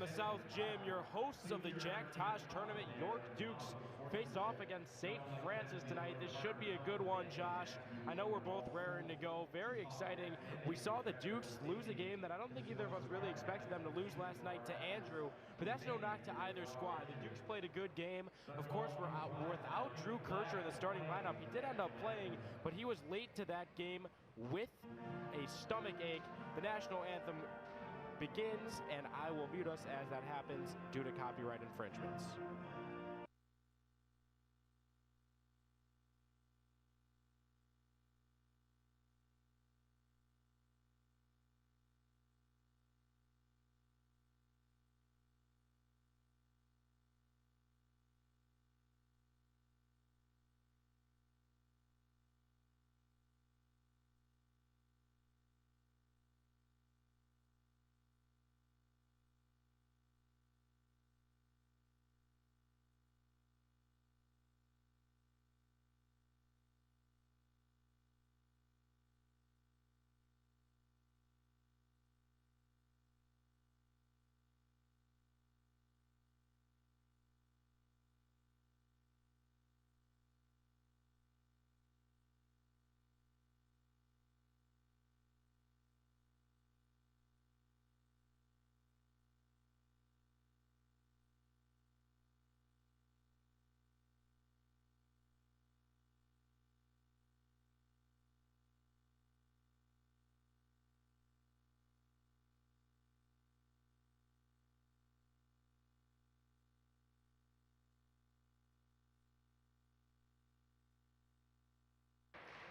the South Gym. Your hosts of the Jack Tosh Tournament, York Dukes, face off against St. Francis tonight. This should be a good one, Josh. I know we're both raring to go. Very exciting. We saw the Dukes lose a game that I don't think either of us really expected them to lose last night to Andrew, but that's no knock to either squad. The Dukes played a good game. Of course, we're without Drew Kircher in the starting lineup. He did end up playing, but he was late to that game with a stomach ache. The national anthem begins, and I will mute us as that happens due to copyright infringements.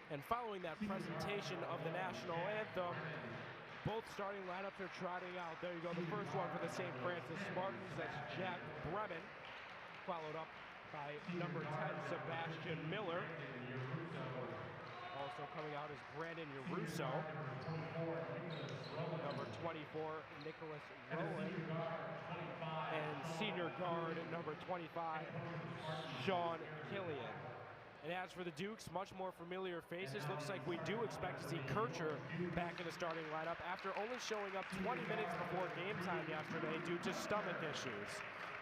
And following that presentation of the national anthem, both starting lineups are trotting out. There you go, the first one for the St. Francis Spartans. That's Jack Bremen, followed up by number 10, Sebastian Miller. Also coming out is Brandon Yaruso. Number 24, Nicholas Rowan. And senior guard, number 25, Sean Killian. And as for the Dukes, much more familiar faces. Looks like we do expect to see Kircher back in the starting lineup after only showing up 20 minutes before game time yesterday due to stomach issues.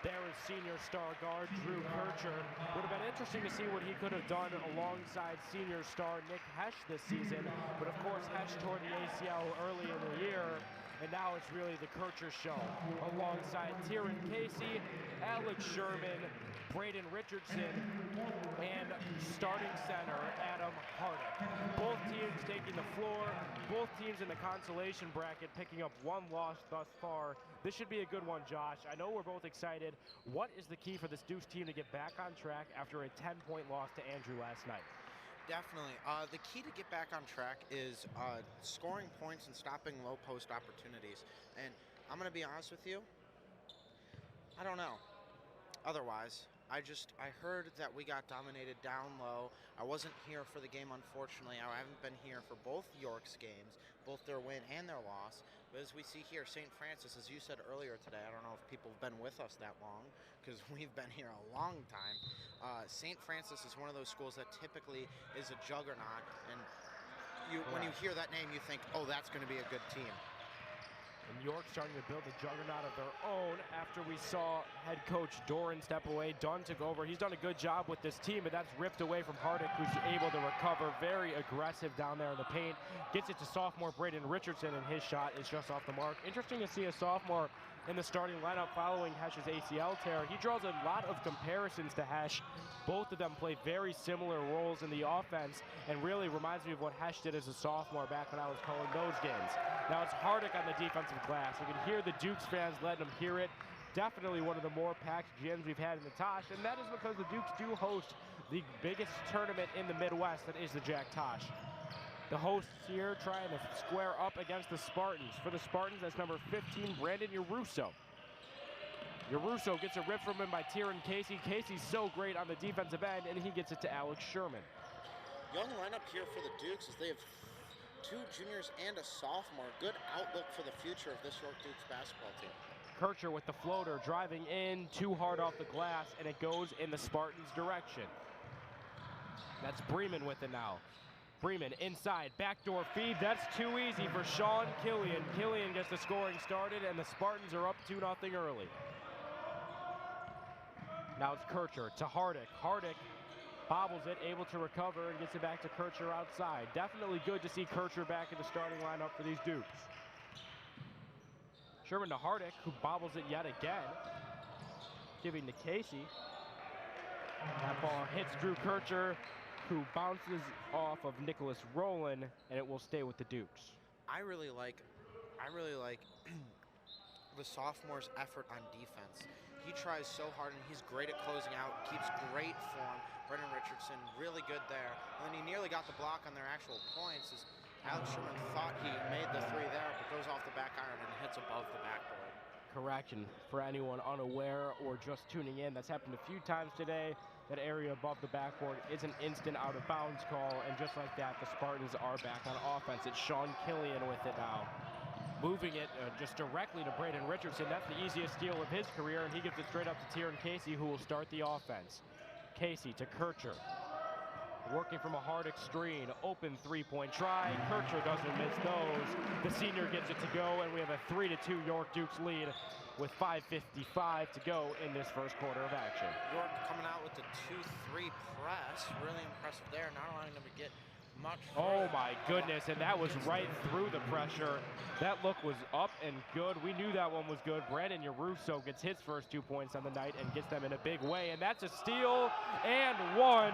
There is senior star guard Drew Kircher. Would have been interesting to see what he could have done alongside senior star Nick Hesh this season. But of course, Hesh tore the ACL early in the year, and now it's really the Kircher show. Alongside Tyron Casey, Alex Sherman, Braden Richardson, and starting center Adam Hardick. Both teams taking the floor, both teams in the consolation bracket picking up one loss thus far. This should be a good one, Josh. I know we're both excited. What is the key for this Dukes team to get back on track after a 10-point loss to Andrew last night? Definitely. The key to get back on track is scoring points and stopping low post opportunities. And I'm going to be honest with you, I don't know. Otherwise, I heard that we got dominated down low. I wasn't here for the game, unfortunately. I haven't been here for both York's games, both their win and their loss. But as we see here, St. Francis, as you said earlier today, I don't know if people have been with us that long, because we've been here a long time. St. Francis is one of those schools that typically is a juggernaut, and when you hear that name, you think, oh, that's going to be a good team. And York starting to build a juggernaut of their own after we saw head coach Doran step away. Dunn took over. He's done a good job with this team, but that's ripped away from Hardick, who's able to recover. Very aggressive down there in the paint. Gets it to sophomore Braden Richardson, and his shot is just off the mark. Interesting to see a sophomore in the starting lineup following Hesh's ACL tear. He draws a lot of comparisons to Hesh. Both of them play very similar roles in the offense, and really reminds me of what Hesh did as a sophomore back when I was calling those games. Now it's Hardick on the defensive glass. You can hear the Dukes fans letting them hear it. Definitely one of the more packed gyms we've had in the Tosh, and that is because the Dukes do host the biggest tournament in the Midwest, that is the Jack Tosh. The hosts here trying to square up against the Spartans. For the Spartans, that's number 15, Brandon Yaruso. Yaruso gets a rip from him by Tyron Casey. Casey's so great on the defensive end, and he gets it to Alex Sherman. Young lineup here for the Dukes as they have 2 juniors and a sophomore. Good outlook for the future of this York Dukes basketball team. Kircher with the floater, driving in, too hard off the glass, and it goes in the Spartans' direction. That's Bremen with it now. Bremen inside, backdoor feed. That's too easy for Sean Killian. Killian gets the scoring started, and the Spartans are up 2-0 early. Now it's Kircher to Hardick. Hardick bobbles it, able to recover, and gets it back to Kircher outside. Definitely good to see Kircher back in the starting lineup for these Dukes. Sherman to Hardick, who bobbles it yet again. Giving to Casey. That ball hits Drew Kircher, who bounces off of Nicholas Rowland, and it will stay with the Dukes. I really like the sophomore's effort on defense. He tries so hard, and he's great at closing out, keeps great form. Brendan Richardson, really good there. And then he nearly got the block on their actual points as Alex Sherman thought he made the three there, but goes off the back iron and hits above the backboard. Correction, for anyone unaware or just tuning in, that's happened a few times today. That area above the backboard is an instant out of bounds call, and just like that, the Spartans are back on offense. It's Sean Killian with it now. Moving it just directly to Braden Richardson. That's the easiest steal of his career, and he gives it straight up to Tieran Casey, who will start the offense. Casey to Kircher. Working from a Hardick screen. Open three-point try. Kircher doesn't miss those. The senior gets it to go, and we have a 3-2 York Dukes lead with 5:55 to go in this first quarter of action. York coming out with the 2-3 press. Really impressive there, not allowing them to get much further. Oh my goodness, and that was right through the pressure. That look was up and good. We knew that one was good. Brandon Yaruso gets his first 2 points on the night and gets them in a big way, and that's a steal and one.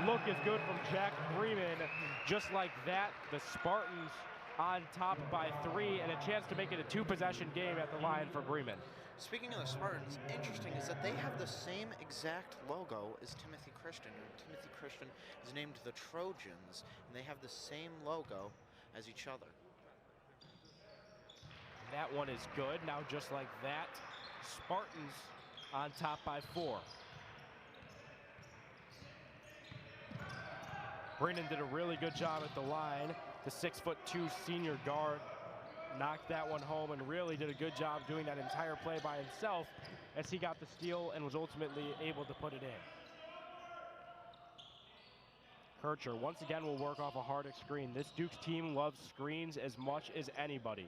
Look is good from Jack Freeman. Just like that, the Spartans on top by 3, and a chance to make it a 2-possession game at the line for Bremen. Speaking of the Spartans, interesting is that they have the same exact logo as Timothy Christian. And Timothy Christian is named the Trojans, and they have the same logo as each other. That one is good. Now just like that, Spartans on top by 4. Brennan did a really good job at the line. The 6'2" senior guard knocked that one home and really did a good job doing that entire play by himself as he got the steal and was ultimately able to put it in. Kircher once again will work off a Hardick screen. This Dukes team loves screens as much as anybody.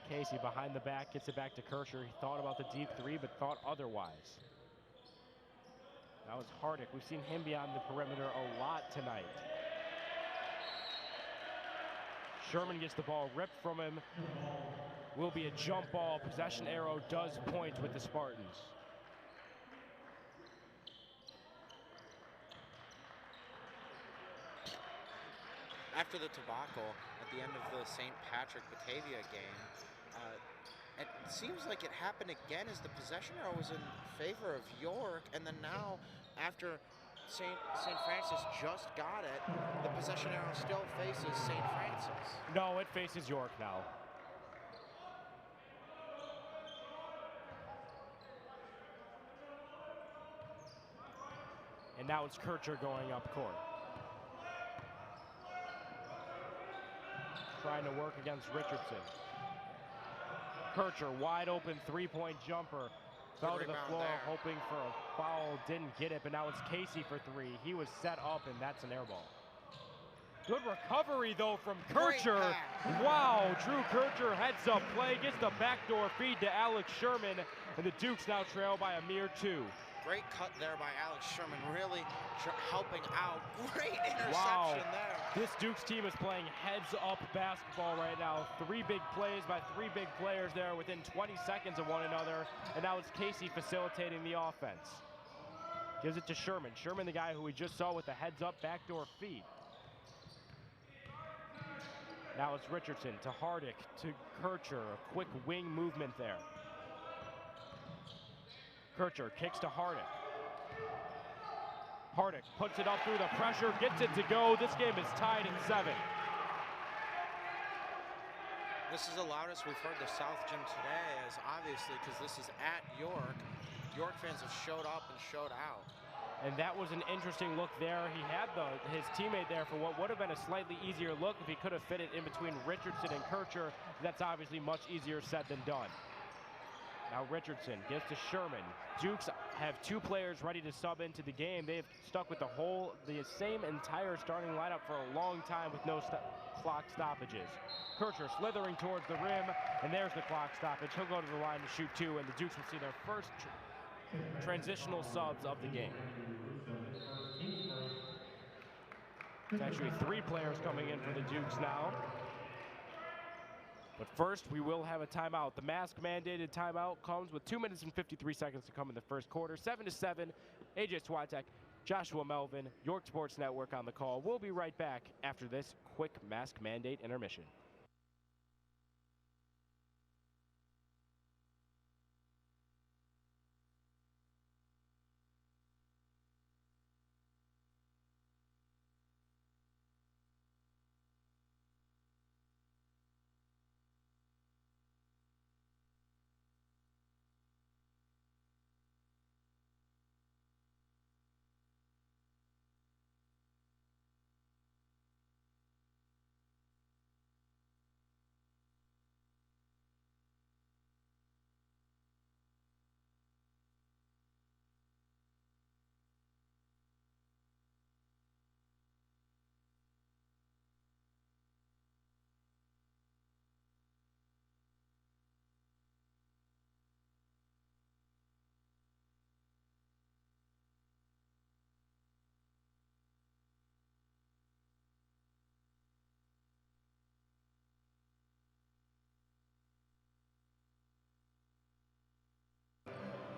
Casey behind the back gets it back to Kircher. He thought about the deep 3 but thought otherwise. Now it's Hardick. We've seen him be on the perimeter a lot tonight. Sherman gets the ball ripped from him. Will be a jump ball. Possession arrow does point with the Spartans. After the debacle at the end of the St. Patrick Batavia game, it seems like it happened again as the possession arrow was in favor of York, and then now after St. Francis just got it, the possession arrow still faces St. Francis. No, it faces York now. And now it's Kircher going up court. Trying to work against Richardson. Kircher, wide open 3-point jumper. Fell to the floor, hoping for a foul, didn't get it, but now it's Casey for 3. He was set up, and that's an air ball. Good recovery, though, from Kircher. Wow, Drew Kircher heads up play, gets the backdoor feed to Alex Sherman, and the Dukes now trail by a mere 2. Great cut there by Alex Sherman, really helping out. Great interception there. This Dukes team is playing heads-up basketball right now. 3 big plays by 3 big players there within 20 seconds of one another. And now it's Casey facilitating the offense. Gives it to Sherman. Sherman, the guy who we just saw with the heads-up backdoor feed. Now it's Richardson to Hardick to Kircher. A quick wing movement there. Kircher kicks to Hardick. Hardick puts it up through the pressure, gets it to go. This game is tied in 7. This is the loudest we've heard the South Gym today, as obviously, because this is at York. York fans have showed up and showed out. And that was an interesting look there. He had his teammate there for what would have been a slightly easier look if he could have fit it in between Richardson and Kircher. That's obviously much easier said than done. Now Richardson gives to Sherman. Dukes have 2 players ready to sub into the game. They've stuck with the same entire starting lineup for a long time with no clock stoppages. Kircher slithering towards the rim, and there's the clock stoppage. He'll go to the line to shoot 2, and the Dukes will see their first transitional subs of the game. It's actually 3 players coming in for the Dukes now. But first, we will have a timeout. The mask-mandated timeout comes with 2 minutes and 53 seconds to come in the first quarter. 7-7, AJ Swatek, Joshua Melvin, York Sports Network on the call. We'll be right back after this quick mask mandate intermission.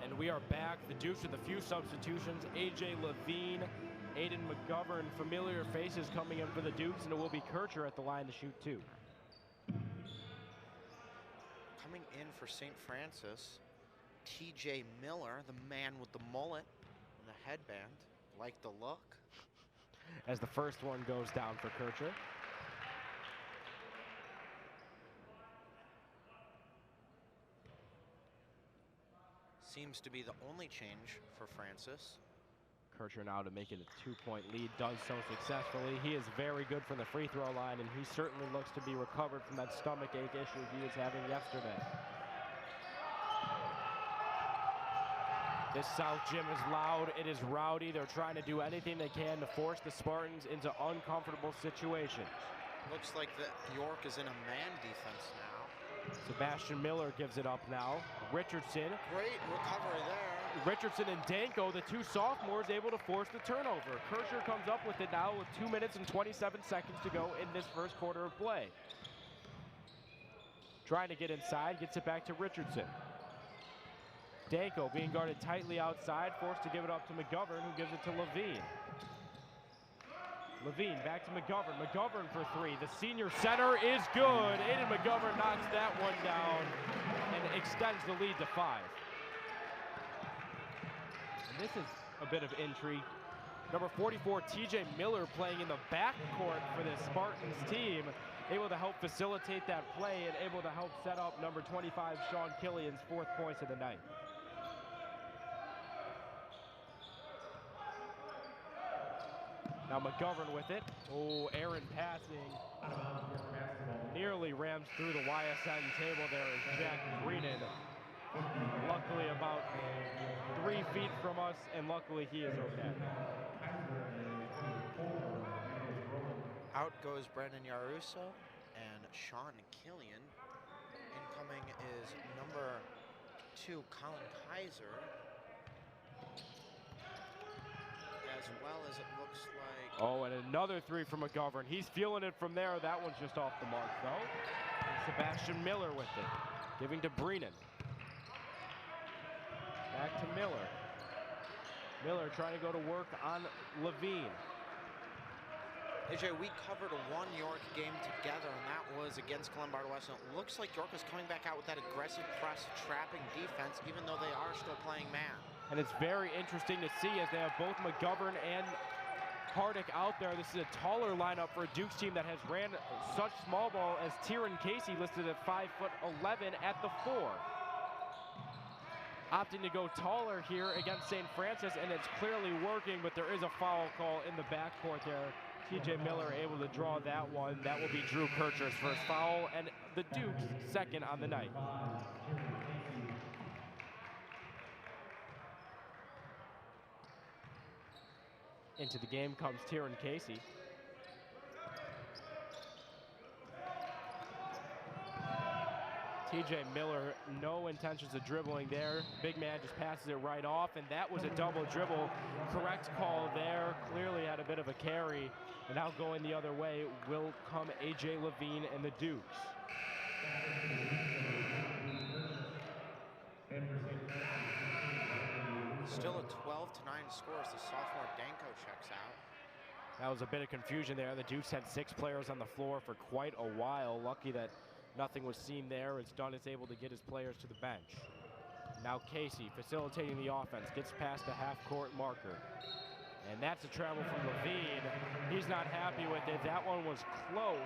And we are back. The Dukes with a few substitutions. A.J. Levine, Aiden McGovern, familiar faces coming in for the Dukes, and it will be Kircher at the line to shoot 2. Coming in for St. Francis, T.J. Miller, the man with the mullet and the headband. Like the look. As the first one goes down for Kircher. Seems to be the only change for Francis. Kircher now to make it a 2-point lead, does so successfully. He is very good from the free throw line, and he certainly looks to be recovered from that stomach ache issue he was having yesterday. This South gym is loud, it is rowdy. They're trying to do anything they can to force the Spartans into uncomfortable situations. Looks like the York is in a man defense now. Sebastian Miller gives it up now. Richardson. Great recovery there. Richardson and Danko, the 2 sophomores, able to force the turnover. Kircher comes up with it now with 2 minutes and 27 seconds to go in this first quarter of play. Trying to get inside, gets it back to Richardson. Danko being guarded tightly outside, forced to give it up to McGovern, who gives it to Levine. Levine back to McGovern. McGovern for 3. The senior center is good. Aiden McGovern knocks that one down and extends the lead to 5. And this is a bit of intrigue. Number 44, T.J. Miller, playing in the backcourt for the Spartans team, able to help facilitate that play and able to help set up number 25, Sean Killian's 4th points of the night. Now McGovern with it. Oh, Aaron passing. Nearly rams through the YSN table there is Jack Greenan. Luckily about 3 feet from us, and luckily he is okay. Out goes Brandon Yaruso and Sean Killian. Incoming is number 2, Colin Kaiser. As well as it looks like... Oh, and another 3 from McGovern. He's feeling it from there. That one's just off the mark, though. And Sebastian Miller with it. Giving to Breenan. Back to Miller. Miller trying to go to work on Levine. AJ, we covered a 1 York game together, and that was against Glenbard West. And it looks like York is coming back out with that aggressive press trapping defense, even though they are still playing man. And it's very interesting to see as they have both McGovern and Hardick out there. This is a taller lineup for a Dukes team that has ran such small ball as Tyron Casey, listed at 5'11" at the 4. Opting to go taller here against St. Francis, and it's clearly working, but there is a foul call in the backcourt there. T.J. Miller able to draw that one. That will be Drew Kircher's first foul, and the Dukes' second on the night. Into the game comes Tyron Casey. TJ Miller, no intentions of dribbling there. Big man just passes it right off, and that was a double dribble. Correct call there. Clearly had a bit of a carry. And now going the other way will come A.J. Levine and the Dukes. Still a 12-9 score as the sophomore Danko checks out. That was a bit of confusion there. The Dukes had 6 players on the floor for quite a while. Lucky that nothing was seen there as Dunn is able to get his players to the bench. Now Casey facilitating the offense, gets past the half-court marker. And that's a travel from Levine. He's not happy with it. That one was close.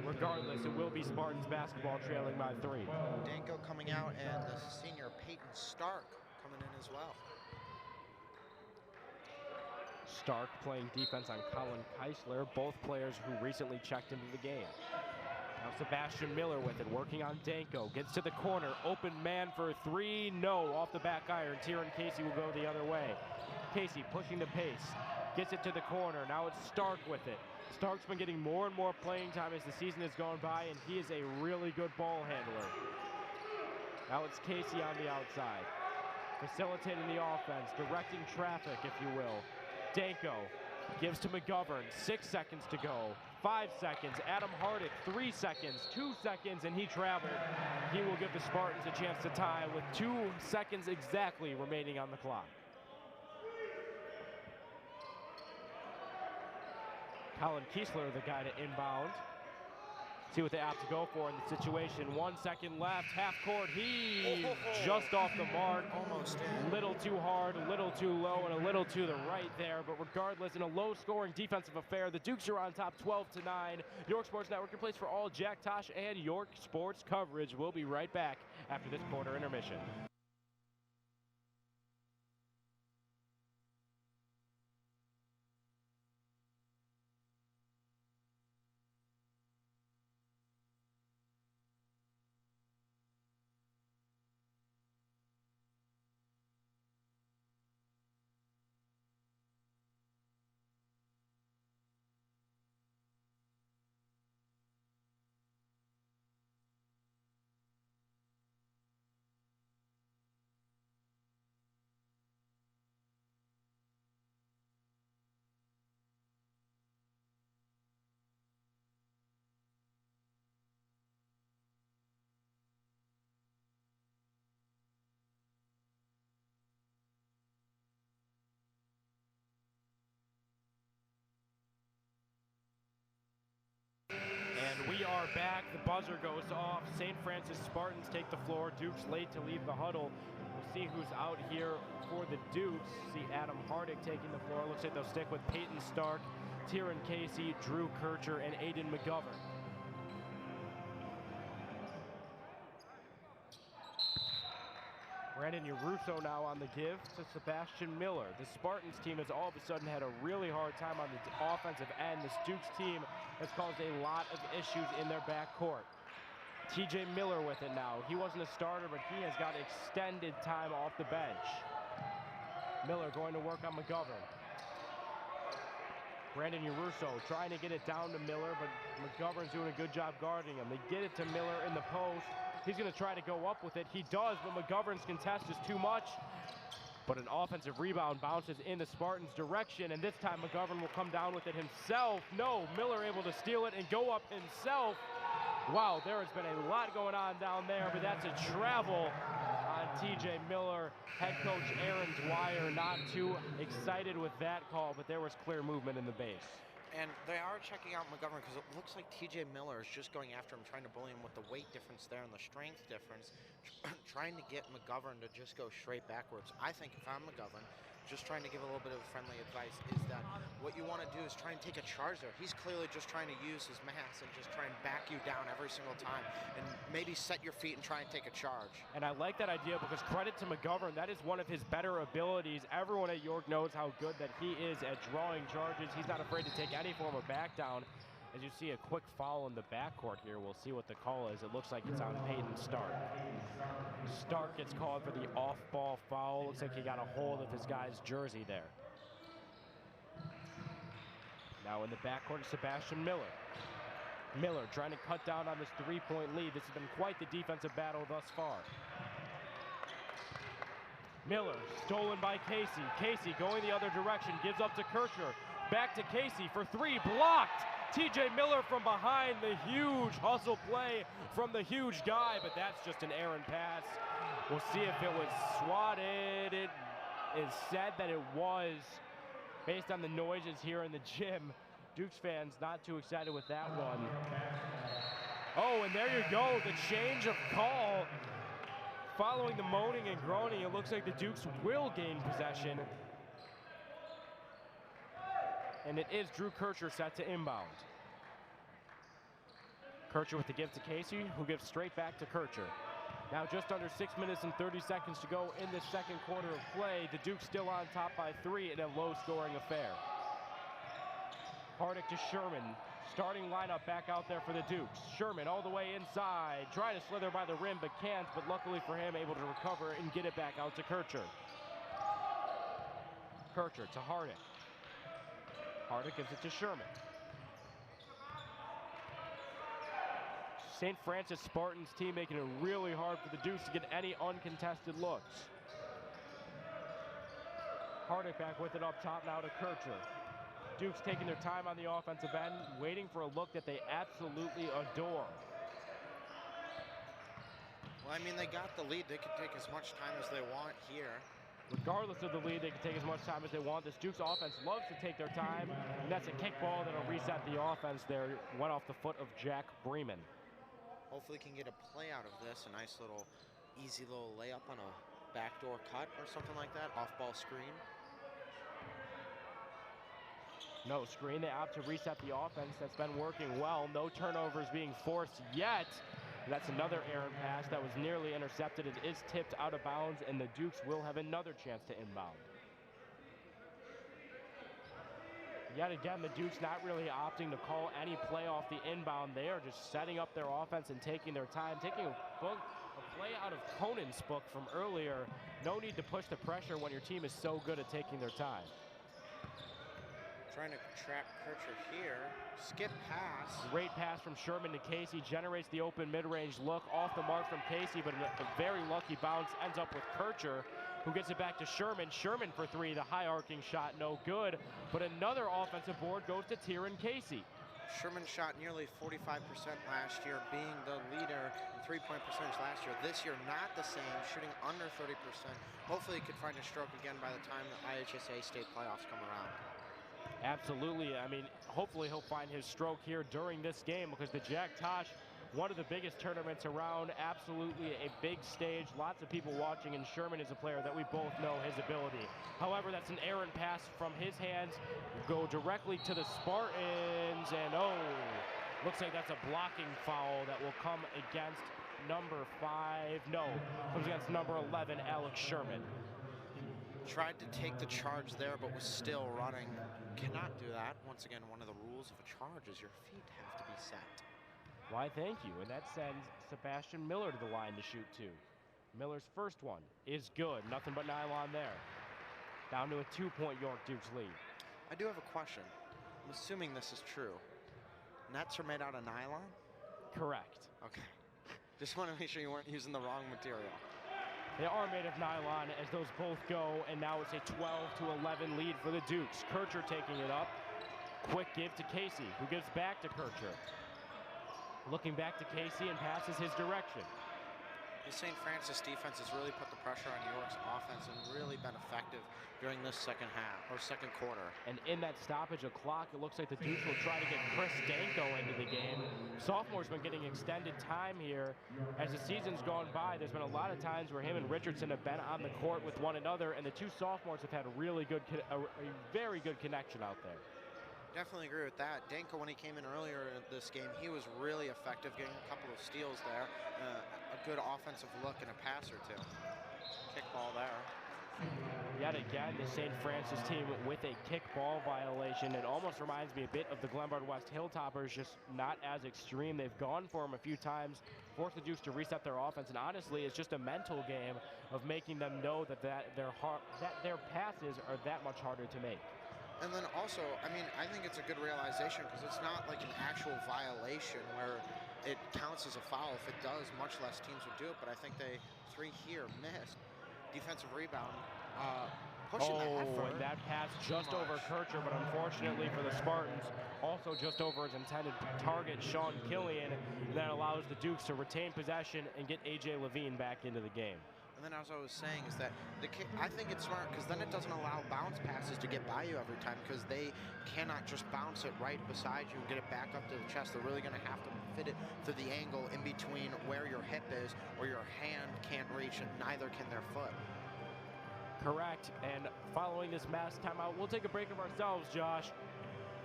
Regardless, it will be Spartans basketball trailing by 3. Danko coming out and the senior Peyton Stark coming in as well. Stark playing defense on Colin Keisler, both players who recently checked into the game. Now Sebastian Miller with it, working on Danko, gets to the corner, open man for 3, no, off the back iron. Tyron Casey will go the other way. Casey pushing the pace, gets it to the corner, now it's Stark with it. Stark's been getting more and more playing time as the season has gone by, and he is a really good ball handler. Now it's Casey on the outside, facilitating the offense, directing traffic, if you will. Danko gives to McGovern, 6 seconds to go, 5 seconds. Adam Hardick, 3 seconds, 2 seconds, and he traveled. He will give the Spartans a chance to tie with 2 seconds exactly remaining on the clock. Colin Keisler, the guy to inbound. See what they opt to go for in the situation. 1 second left, half court. He's just off the mark. Almost in. Little too hard, a little too low, and a little to the right there. But regardless, in a low-scoring defensive affair, the Dukes are on top 12-9. York Sports Network, your place for all Jack, Tosh, and York sports coverage. We'll be right back after this quarter intermission. We are back. The buzzer goes off. St. Francis Spartans take the floor. Dukes late to leave the huddle. We'll see who's out here for the Dukes. See Adam Hardick taking the floor. Looks like they'll stick with Peyton Stark, Tyron Casey, Drew Kircher, and Aiden McGovern. Brandon Yarusso now on the give to Sebastian Miller. The Spartans team has all of a sudden had a really hard time on the offensive end. This Dukes team has caused a lot of issues in their backcourt. TJ Miller with it now. He wasn't a starter, but he has got extended time off the bench. Miller going to work on McGovern. Brandon Yarusso trying to get it down to Miller, but McGovern's doing a good job guarding him. They get it to Miller in the post. He's going to try to go up with it. He does, but McGovern's contest is too much. But an offensive rebound bounces in the Spartans' direction, and this time McGovern will come down with it himself. No, Miller able to steal it and go up himself. Wow, there has been a lot going on down there, but that's a travel on TJ Miller. Head coach Aaron Dwyer not too excited with that call, but there was clear movement in the base. And they are checking out McGovern because it looks like TJ Miller is just going after him, trying to bully him with the weight difference there and the strength difference, trying to get McGovern to just go straight backwards. I think if I'm McGovern, just trying to give a little bit of friendly advice, is that what you want to do is try and take a charge there. He's clearly just trying to use his mass and just try and back you down every single time and maybe set your feet and try and take a charge. And I like that idea because credit to McGovern, that is one of his better abilities. Everyone at York knows how good that he is at drawing charges. He's not afraid to take any form of back down. As you see a quick foul in the backcourt here, we'll see what the call is. It looks like it's on Peyton Stark. Stark gets called for the off-ball foul. Looks like he got a hold of his guy's jersey there. Now in the backcourt is Sebastian Miller. Miller trying to cut down on this three-point lead. This has been quite the defensive battle thus far. Miller stolen by Casey. Casey going the other direction, gives up to Kircher. Back to Casey for three, blocked. TJ Miller from behind, the huge hustle play from the huge guy, but that's just an errant pass. We'll see if it was swatted. It is said that it was, based on the noises here in the gym. Dukes fans not too excited with that one. Oh, and there you go, the change of call. Following the moaning and groaning, it looks like the Dukes will gain possession. And it is Drew Kircher set to inbound. Kircher with the give to Casey, who gives straight back to Kircher. Now just under 6 minutes and 30 seconds to go in the second quarter of play. The Dukes still on top by 3 in a low-scoring affair. Hardick to Sherman. Starting lineup back out there for the Dukes. Sherman all the way inside, trying to slither by the rim, but can't. But luckily for him, able to recover and get it back out to Kircher. Kircher to Hardick. Hardick gives it to Sherman. St. Francis Spartans team making it really hard for the Dukes to get any uncontested looks. Hardick back with it up top now to Kircher. Dukes taking their time on the offensive end, waiting for a look that they absolutely adore. Well, I mean, they got the lead. They can take as much time as they want here. Regardless of the lead, they can take as much time as they want. This Dukes offense loves to take their time, and that's a kick ball that'll reset the offense there. Went off the foot of Jack Bremen. Hopefully can get a play out of this. A nice little, easy little layup on a backdoor cut or something like that. Off-ball screen. No screen. They opt to reset the offense. That's been working well. No turnovers being forced yet. That's another errant pass that was nearly intercepted. It is tipped out of bounds, and the Dukes will have another chance to inbound. Yet again, the Dukes not really opting to call any play off the inbound. They are just setting up their offense and taking their time. Taking a play out of Conan's book from earlier. No need to push the pressure when your team is so good at taking their time. Trying to trap Kircher here. Skip pass. Great pass from Sherman to Casey. Generates the open mid-range look. Off the mark from Casey, but a very lucky bounce. Ends up with Kircher, who gets it back to Sherman. Sherman for three. The high arcing shot, no good. But another offensive board goes to Tyron Casey. Sherman shot nearly 45% last year, being the leader in three-point percentage last year. This year, not the same, shooting under 30%. Hopefully he could find a stroke again by the time the IHSA state playoffs come around. Absolutely. I mean, hopefully he'll find his stroke here during this game, because the Jack Tosh, one of the biggest tournaments around, absolutely a big stage, lots of people watching, and Sherman is a player that we both know his ability. However, that's an errant pass from his hands, go directly to the Spartans, and oh, looks like that's a blocking foul that will come against number 5, no, comes against number 11, Alex Sherman. Tried to take the charge there, but was still running. Cannot do that. Once again, one of the rules of a charge is your feet have to be set. Why, thank you. And that sends Sebastian Miller to the line to shoot two. Miller's first one is good. Nothing but nylon there. Down to a 2-point York Dukes lead. I do have a question. I'm assuming this is true. Nets are made out of nylon? Correct. Okay. Just want to make sure you weren't using the wrong material. They are made of nylon as those both go, and now it's a 12-11 lead for the Dukes. Kircher taking it up. Quick give to Casey, who gives back to Kircher. Looking back to Casey and passes his direction. The St. Francis defense has really put the pressure on York's offense and really been effective during this second quarter. And in that stoppage of clock, it looks like the Dukes will try to get Chris Danko into the game. Sophomore's been getting extended time here. As the season's gone by, there's been a lot of times where him and Richardson have been on the court with one another, and the two sophomores have had a very good connection out there. Definitely agree with that. Danko, when he came in earlier in this game, he was really effective, getting a couple of steals there. A good offensive look and a pass or two. Kick ball there. Yet yet again, the St. Francis team with a kickball violation. It almost reminds me a bit of the Glenbard West Hilltoppers, just not as extreme. They've gone for them a few times, forced the Dukes to reset their offense, and honestly, it's just a mental game of making them know that their passes are that much harder to make. And then also, I mean, I think it's a good realization because it's not like an actual violation where it counts as a foul. If it does, much less teams would do it, but I think they, 3 here, missed. Defensive rebound, pushing the effort. And that pass just over Kircher, but unfortunately for the Spartans, also just over his intended target, Sean Killian. That allows the Dukes to retain possession and get A.J. Levine back into the game. And then as I was saying is that I think it's smart because then it doesn't allow bounce passes to get by you every time because they cannot just bounce it right beside you and get it back up to the chest. They're really going to have to fit it through the angle in between where your hip is or your hand can't reach, and neither can their foot. Correct. And following this mass timeout, we'll take a break of ourselves, Josh.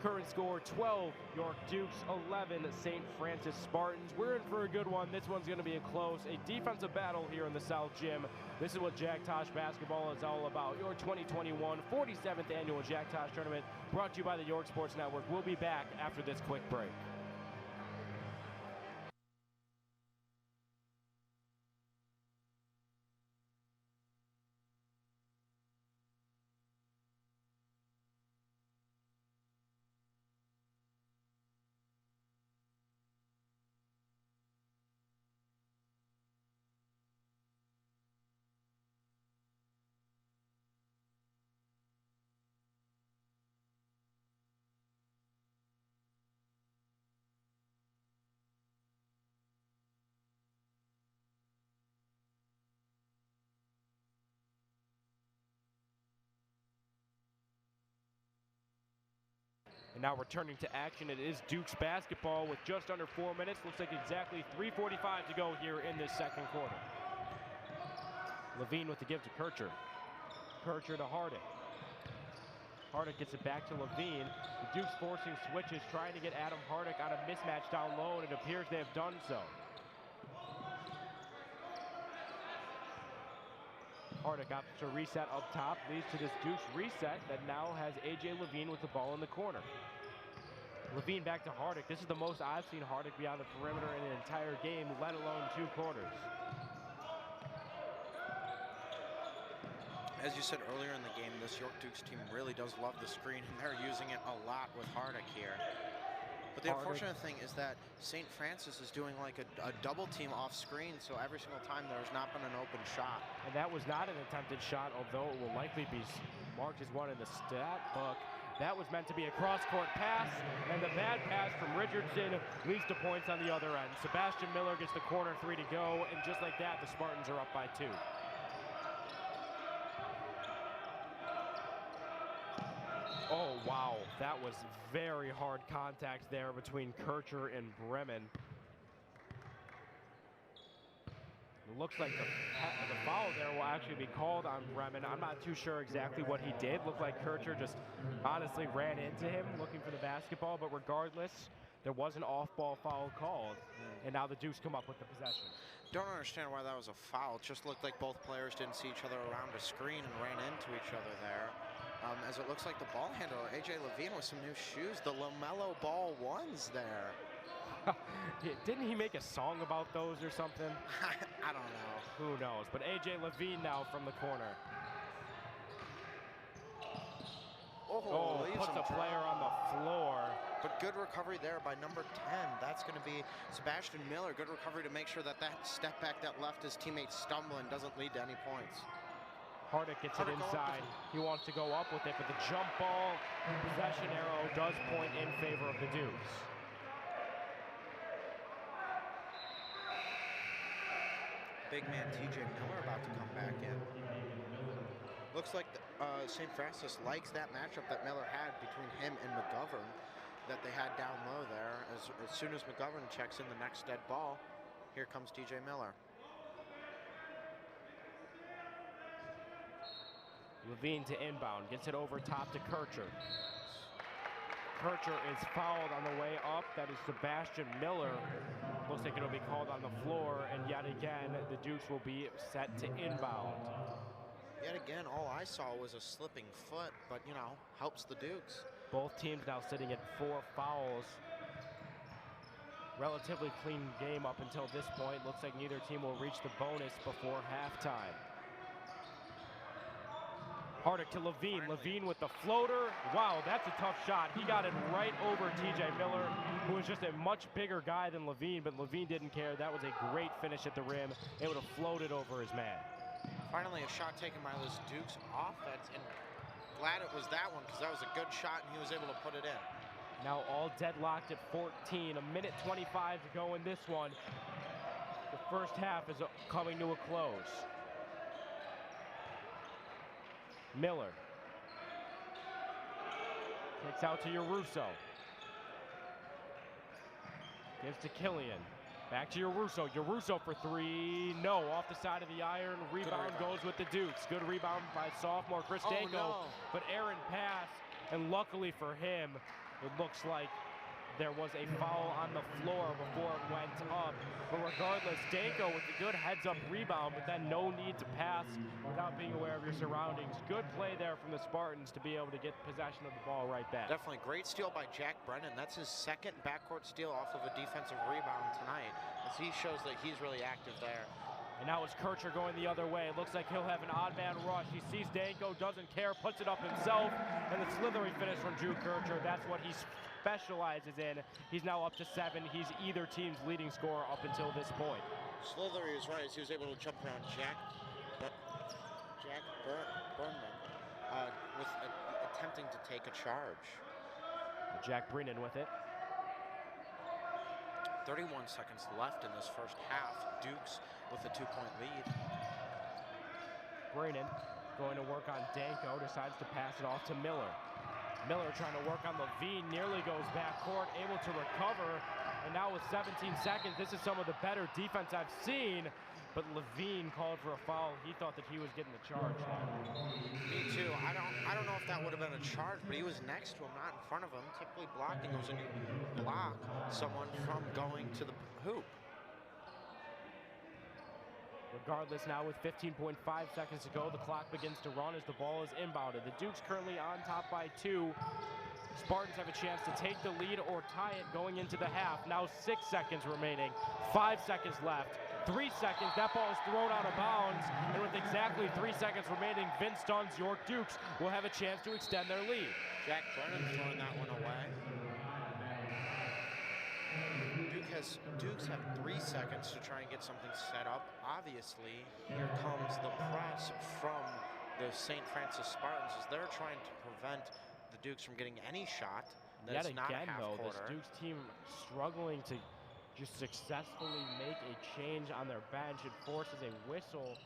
Current score 12 York Dukes, 11 St. Francis Spartans. We're in for a good one. This one's going to be a defensive battle here in the South Gym. This is what Jack Tosh basketball is all about. Your 2021 47th annual Jack Tosh tournament brought to you by the York Sports Network. We'll be back after this quick break. And now returning to action, it is Dukes basketball with just under 4 minutes. Looks like exactly 3:45 to go here in this second quarter. Levine with the give to Kircher. Kircher to Hardick. Hardick gets it back to Levine. The Dukes forcing switches, trying to get Adam Hardick on a mismatch down low, and it appears they have done so. Hardick opts to reset up top, leads to this Dukes reset that now has A.J. Levine with the ball in the corner. Levine back to Hardick. This is the most I've seen Hardick beyond the perimeter in an entire game, let alone 2 quarters. As you said earlier in the game, this York Dukes team really does love the screen, and they're using it a lot with Hardick here. But the unfortunate thing is that St. Francis is doing like a double team off screen, so every single time there's not been an open shot. And that was not an attempted shot, although it will likely be marked as one in the stat book. That was meant to be a cross-court pass, and the bad pass from Richardson leads to points on the other end. Sebastian Miller gets the corner 3 to go, and just like that, the Spartans are up by 2. Oh, wow. That was very hard contact there between Kircher and Bremen. It looks like the foul there will actually be called on Bremen. I'm not too sure exactly what he did. Looked like Kircher just honestly ran into him looking for the basketball, but regardless, there was an off-ball foul called, and now the Dukes come up with the possession. Don't understand why that was a foul. It just looked like both players didn't see each other around a screen and ran into each other there. As it looks like the ball handler, A.J. Levine, with some new shoes, the LaMelo Ball 1s there. Didn't he make a song about those or something? I don't know. Who knows? But A.J. Levine now from the corner. Puts a player on the floor. But good recovery there by number 10. That's going to be Sebastian Miller. Good recovery to make sure that step back that left his teammate stumbling doesn't lead to any points. Hardick gets it inside. He wants to go up with it, but the jump ball possession arrow does point in favor of the Dukes. Big man TJ Miller about to come back in. Looks like St. Francis likes that matchup that Miller had between him and McGovern that they had down low there. As soon as McGovern checks in the next dead ball, here comes TJ Miller. Levine to inbound, gets it over top to Kircher. Kircher is fouled on the way up. That is Sebastian Miller. Looks like it'll be called on the floor, and yet again, the Dukes will be set to inbound. yet again, all I saw was a slipping foot, but, you know, helps the Dukes. Both teams now sitting at 4 fouls. Relatively clean game up until this point. Looks like neither team will reach the bonus before halftime. Hardick to Levine. Levine with the floater. Wow, that's a tough shot. He got it right over TJ Miller, who is just a much bigger guy than Levine, but Levine didn't care. That was a great finish at the rim. It would have floated over his man. Finally, a shot taken by this Dukes offense, and glad it was that one because that was a good shot and he was able to put it in. Now all deadlocked at 14. A minute 25 to go in this one. The first half is coming to a close. Miller kicks out to Yaruso. Gives to Killian. Back to Yaruso. Yaruso for 3. No, off the side of the iron. Rebound goes with the Dukes. Good rebound by sophomore Chris Danko. No. But Aaron pass, and luckily for him, it looks like there was a foul on the floor before it went up. But regardless, Danko with a good heads-up rebound, but then no need to pass without being aware of your surroundings. Good play there from the Spartans to be able to get possession of the ball right back. Definitely great steal by Jack Brennan. That's his second backcourt steal off of a defensive rebound tonight, as he shows that he's really active there. And now it's Kircher going the other way. It looks like he'll have an odd man rush. He sees Danko, doesn't care, puts it up himself, and the slithery finish from Drew Kircher. That's what he specializes in. He's now up to 7. He's either team's leading scorer up until this point. Slithery is right, as he was able to jump around Jack Burnman with attempting to take a charge. Jack Brennan with it. 31 seconds left in this first half. Dukes with a 2-point lead. Brennan going to work on Danko, decides to pass it off to Miller. Miller trying to work on Levine, nearly goes backcourt, able to recover. And now with 17 seconds, this is some of the better defense I've seen. But Levine called for a foul. He thought that he was getting the charge. Me too. I don't know if that would have been a charge, but he was next to him, not in front of him. Typically blocking was when you block someone from going to the hoop. Regardless, now with 15.5 seconds to go, the clock begins to run as the ball is inbounded. The Dukes currently on top by 2. Spartans have a chance to take the lead or tie it going into the half. Now 6 seconds remaining, 5 seconds left, 3 seconds. That ball is thrown out of bounds, and with exactly 3 seconds remaining, Vince Dunn's York Dukes will have a chance to extend their lead. Jack Brennan throwing that one away. Dukes have 3 seconds to try and get something set up. Obviously, here comes the press from the St. Francis Spartans as they're trying to prevent the Dukes from getting any shot. Yet again, though, this Dukes team struggling to just successfully make a change on their bench. It forces a whistle.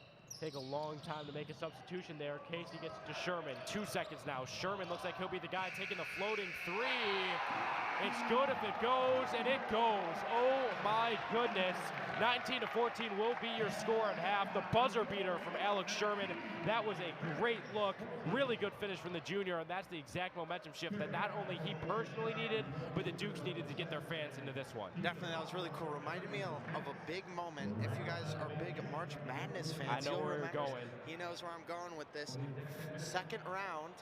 Take a long time to make a substitution there. Casey gets it to Sherman. 2 seconds now. Sherman looks like he'll be the guy taking the floating 3. It's good if it goes, and it goes. Oh my goodness. 19-14 will be your score at half. The buzzer beater from Alex Sherman. That was a great look. Really good finish from the junior, and that's the exact momentum shift that not only he personally needed, but the Dukes needed to get their fans into this one. Definitely, that was really cool. Reminded me of a big moment. If you guys are big March Madness fans, I know where you're going. He knows where I'm going with this. Second round,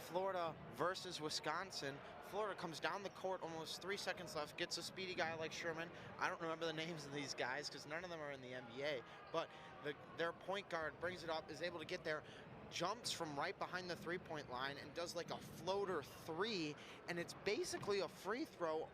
Florida versus Wisconsin. Florida comes down the court, almost 3 seconds left, gets a speedy guy like Sherman. I don't remember the names of these guys because none of them are in the NBA, but their point guard brings it up, is able to get there, jumps from right behind the three-point line and does like a floater 3, and it's basically a free throw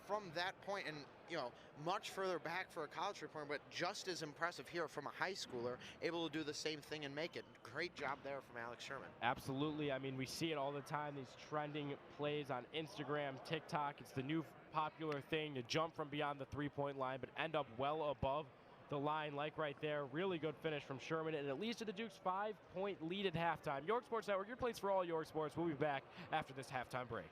from that point, and you know, much further back for a college three-pointer, but just as impressive here from a high schooler, able to do the same thing and make it. Great job there from Alex Sherman. Absolutely. I mean, we see it all the time, these trending plays on Instagram, TikTok. It's the new popular thing to jump from beyond the three-point line, but end up well above the line, like right there. Really good finish from Sherman, and it leads to the Dukes' 5-point lead at halftime. York Sports Network, your place for all York sports. We'll be back after this halftime break.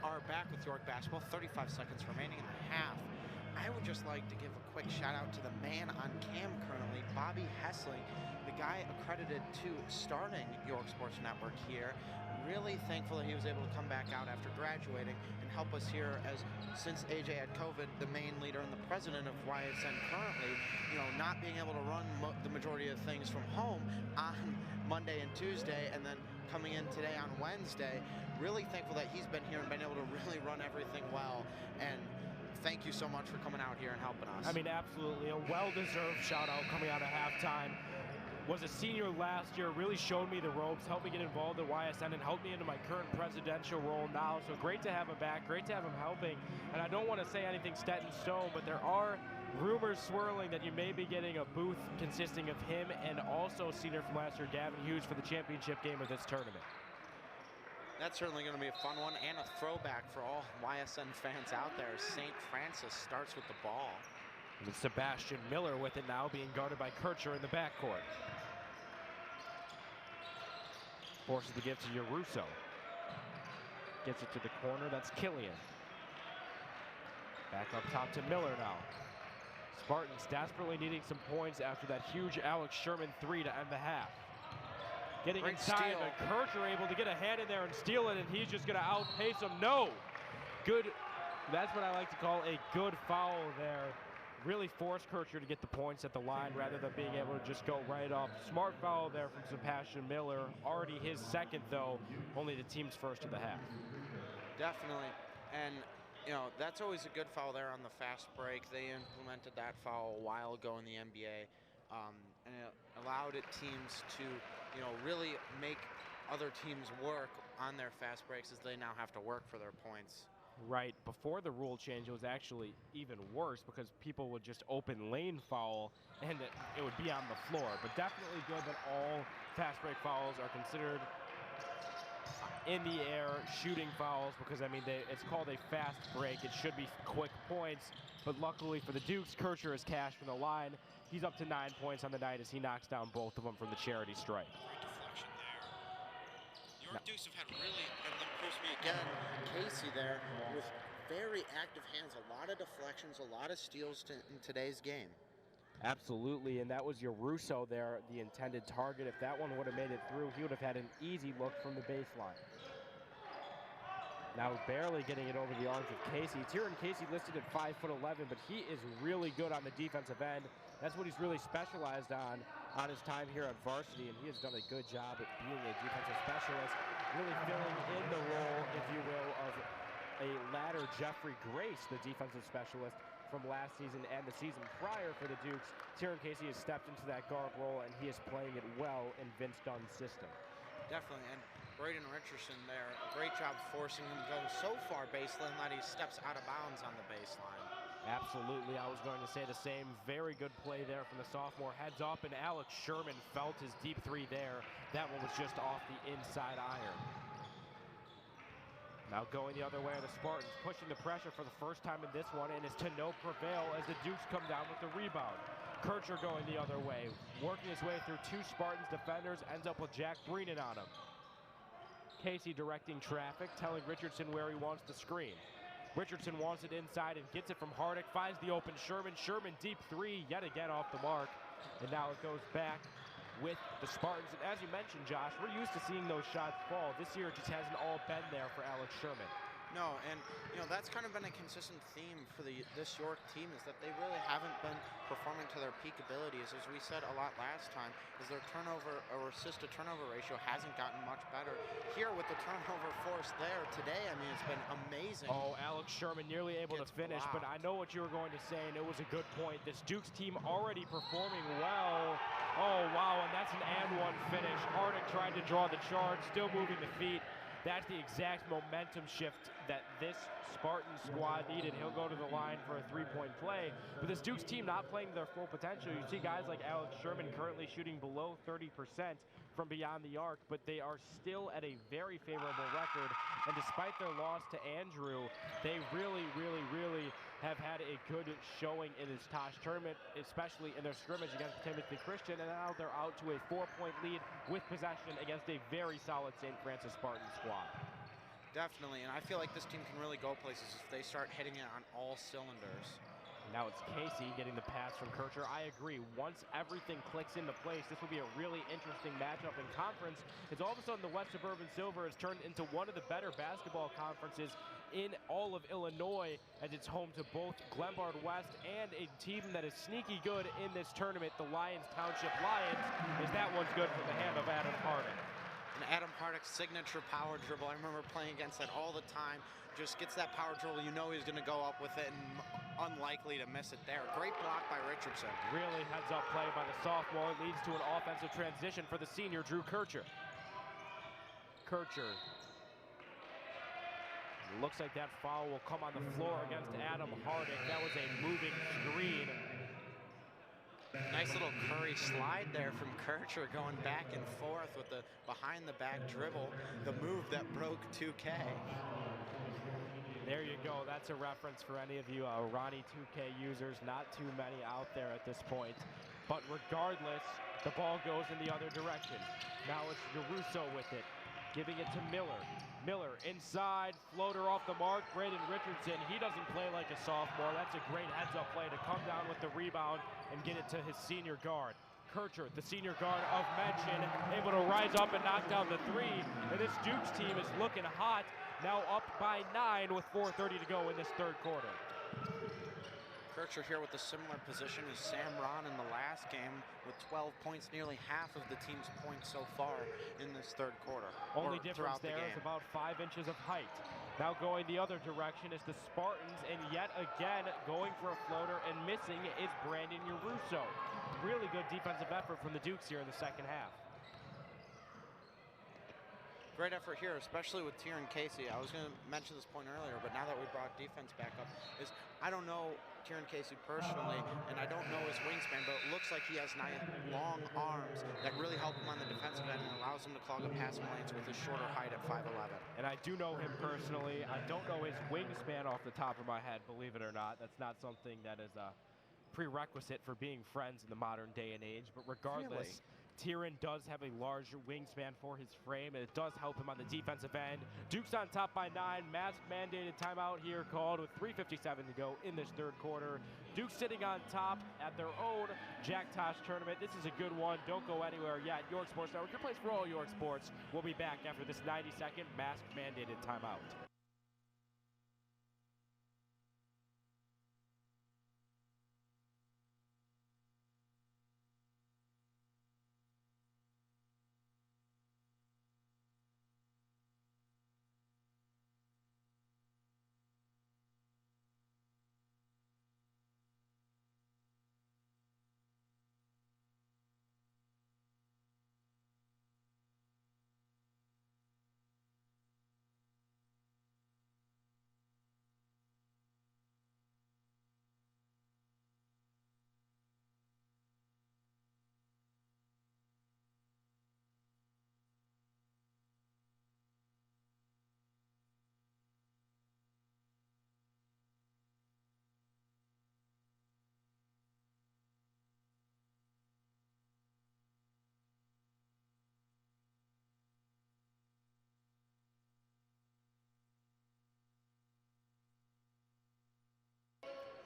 are back with York basketball, 35 seconds remaining in the half. I would just like to give a quick shout out to the man on cam currently, Bobby Hessling, the guy accredited to starting York Sports Network here. Really thankful that he was able to come back out after graduating and help us here, as since AJ had COVID, the main leader and the president of YSN currently, not being able to run the majority of things from home on Monday and Tuesday, and then coming in today on Wednesday. Really thankful that he's been here and been able to really run everything well. And thank you so much for coming out here and helping us. I mean, absolutely. A well-deserved shout-out coming out of halftime. Was a senior last year, really showed me the ropes, helped me get involved at YSN, and helped me into my current presidential role now. So great to have him back, great to have him helping. And I don't want to say anything set in stone, but there are rumors swirling that you may be getting a booth consisting of him and also senior from last year, Gavin Hughes, for the championship game of this tournament. That's certainly going to be a fun one and a throwback for all YSN fans out there. St. Francis starts with the ball. And Sebastian Miller with it now, being guarded by Kircher in the backcourt. Forces the give to Yaruso. Gets it to the corner, that's Killian. Back up top to Miller now. Spartans desperately needing some points after that huge Alex Sherman three to end the half. Getting Great inside, steal. but Kircher able to get a hand in there and steal it, and he's just going to outpace him. No! Good, that's what I like to call a good foul there. Really forced Kircher to get the points at the line rather than being able to just go right off. Smart foul there from Sebastian Miller. Already his second, though, only the team's first of the half. Definitely. And, that's always a good foul there on the fast break. They implemented that foul a while ago in the NBA. And it allowed teams to, really make other teams work on their fast breaks, as they now have to work for their points. Right, before the rule change, it was actually even worse because people would just open lane foul and it would be on the floor. But definitely good that all fast break fouls are considered in the air shooting fouls, because I mean it's called a fast break. It should be quick points, but luckily for the Dukes, Kircher is cashed from the line. He's up to 9 points on the night as he knocks down both of them from the charity stripe. Great deflection there. York Dukes have had really, and then of course again, Casey there with very active hands, a lot of deflections, a lot of steals in today's game. Absolutely, and that was Yaruso there, the intended target. If that one would have made it through, he would have had an easy look from the baseline. Now barely getting it over the arms of Casey. Tyron Casey listed at 5'11", but he is really good on the defensive end. That's what he's really specialized on his time here at varsity, and he has done a good job at being a defensive specialist, really filling in the role, if you will, of a latter Jeffrey Grace, the defensive specialist from last season and the season prior for the Dukes. Tyron Casey has stepped into that guard role, and he is playing it well in Vince Dunn's system. Definitely, and Braden Richardson there, great job forcing him to go so far baseline that he steps out of bounds on the baseline. Absolutely, I was going to say the same. Very good play there from the sophomore. Heads up, and Alex Sherman felt his deep three there. That one was just off the inside iron. Now going the other way are the Spartans, pushing the pressure for the first time in this one, and it's to no prevail as the Dukes come down with the rebound. Kircher going the other way, working his way through two Spartans defenders, ends up with Jack Breenan on him. Casey directing traffic, telling Richardson where he wants the screen. Richardson wants it inside and gets it from Hardick, finds the open Sherman. Sherman deep three, yet again off the mark. And now it goes back with the Spartans. And as you mentioned, Josh, we're used to seeing those shots fall. This year it just hasn't all been there for Alex Sherman. No, and that's kind of been a consistent theme for this York team, is that they really haven't been performing to their peak abilities. As we said a lot last time, is their turnover or assist to turnover ratio hasn't gotten much better. Here with the turnover force there today, I mean, it's been amazing. Oh, Alex Sherman nearly able to finish, but I know what you were going to say, and it was a good point. This Dukes team already performing well. Oh, wow, and that's an and-one finish. Hardick tried to draw the charge, still moving the feet. That's the exact momentum shift that this Spartan squad needed. He'll go to the line for a three-point play. But this Dukes team not playing their full potential. You see guys like Alex Sherman currently shooting below 30% from beyond the arc, but they are still at a very favorable record. And despite their loss to Andrew, they really have had a good showing in this Tosh tournament, especially in their scrimmage against Timothy Christian, and now they're out to a 4-point lead with possession against a very solid St. Francis Spartan squad. Definitely, and I feel like this team can really go places if they start hitting it on all cylinders. Now it's Casey getting the pass from Kircher. I agree. Once everything clicks into place, this will be a really interesting matchup in conference. It's all of a sudden the West Suburban Silver has turned into one of the better basketball conferences in all of Illinois, as it's home to both Glenbard West and a team that is sneaky good in this tournament, the Lyons Township Lions, as that one's good from the hand of Adam Hardick. And Adam Hardick's signature power dribble, I remember playing against that all the time. Just gets that power dribble, you know he's going to go up with it, and unlikely to miss it there. Great block by Richardson. Really heads-up play by the sophomore. Leads to an offensive transition for the senior, Drew Kircher. Kircher. Looks like that foul will come on the floor against Adam Hardick. That was a moving screen. Nice little Curry slide there from Kircher, going back and forth with the behind-the-back dribble, the move that broke 2K. There you go. That's a reference for any of you Ronnie 2K users. Not too many out there at this point. But regardless, the ball goes in the other direction. Now it's DeRusso with it, giving it to Miller. Miller inside, floater off the mark. Braden Richardson, he doesn't play like a sophomore. That's a great heads-up play to come down with the rebound and get it to his senior guard. Kircher, the senior guard of mention, able to rise up and knock down the three. And this Dukes team is looking hot. Now up by 9 with 4:30 to go in this third quarter. Kircher here with a similar position as Sam Ron in the last game with 12 points, nearly half of the team's points so far in this third quarter. Only difference there is about 5 inches of height. Now going the other direction is the Spartans, and yet again going for a floater and missing is Brandon DeRusso. Really good defensive effort from the Dukes here in the second half. Great effort here, especially with Tieran Casey. I was going to mention this point earlier, but now that we brought defense back up, I don't know Tieran Casey personally, and I don't know his wingspan, but it looks like he has nice long arms that really help him on the defensive end and allows him to clog up passing lanes with his shorter height at 5'11". And I do know him personally. I don't know his wingspan off the top of my head, believe it or not. That's not something that is a prerequisite for being friends in the modern day and age, but regardless, really? Tieran does have a large wingspan for his frame, and it does help him on the defensive end. Duke's on top by 9. Mask-mandated timeout here called with 3:57 to go in this third quarter. Duke's sitting on top at their own Jack Tosh tournament. This is a good one. Don't go anywhere yet. York Sports Network, your place for all York sports. We'll be back after this 90-second mask-mandated timeout.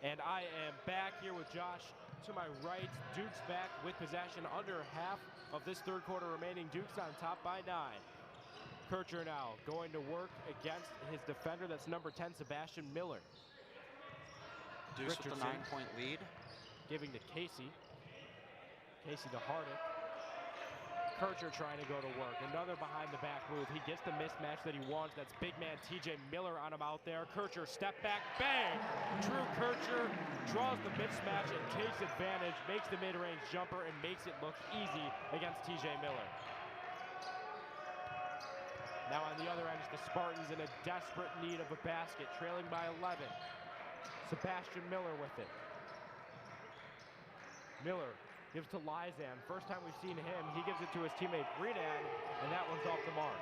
And I am back here with Josh to my right. Duke's back with possession, under half of this third quarter remaining. Duke's on top by 9. Kircher now going to work against his defender. That's number 10, Sebastian Miller. Dukes with a 9-point lead. Giving to Casey. Casey to Hardick. Kircher trying to go to work. Another behind-the-back move. He gets the mismatch that he wants. That's big man TJ Miller on him out there. Kircher, step back, bang! Drew Kircher draws the mismatch and takes advantage, makes the mid-range jumper, and makes it look easy against TJ Miller. Now on the other end is the Spartans in a desperate need of a basket, trailing by 11. Sebastian Miller with it. Miller gives to Lizan. First time we've seen him, he gives it to his teammate Greenan, and that one's off the mark.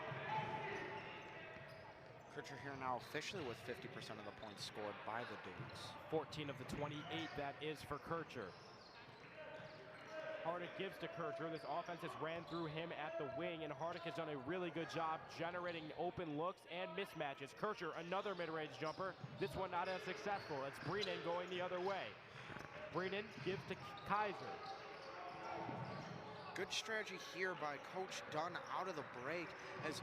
Kircher here now officially with 50% of the points scored by the Dukes. 14 of the 28, that is for Kircher. Hardick gives to Kircher. This offense has ran through him at the wing, and Hardick has done a really good job generating open looks and mismatches. Kircher, another mid-range jumper. This one not as successful. It's Brennan going the other way. Brennan gives to Kaiser. Good strategy here by Coach Dunn out of the break, as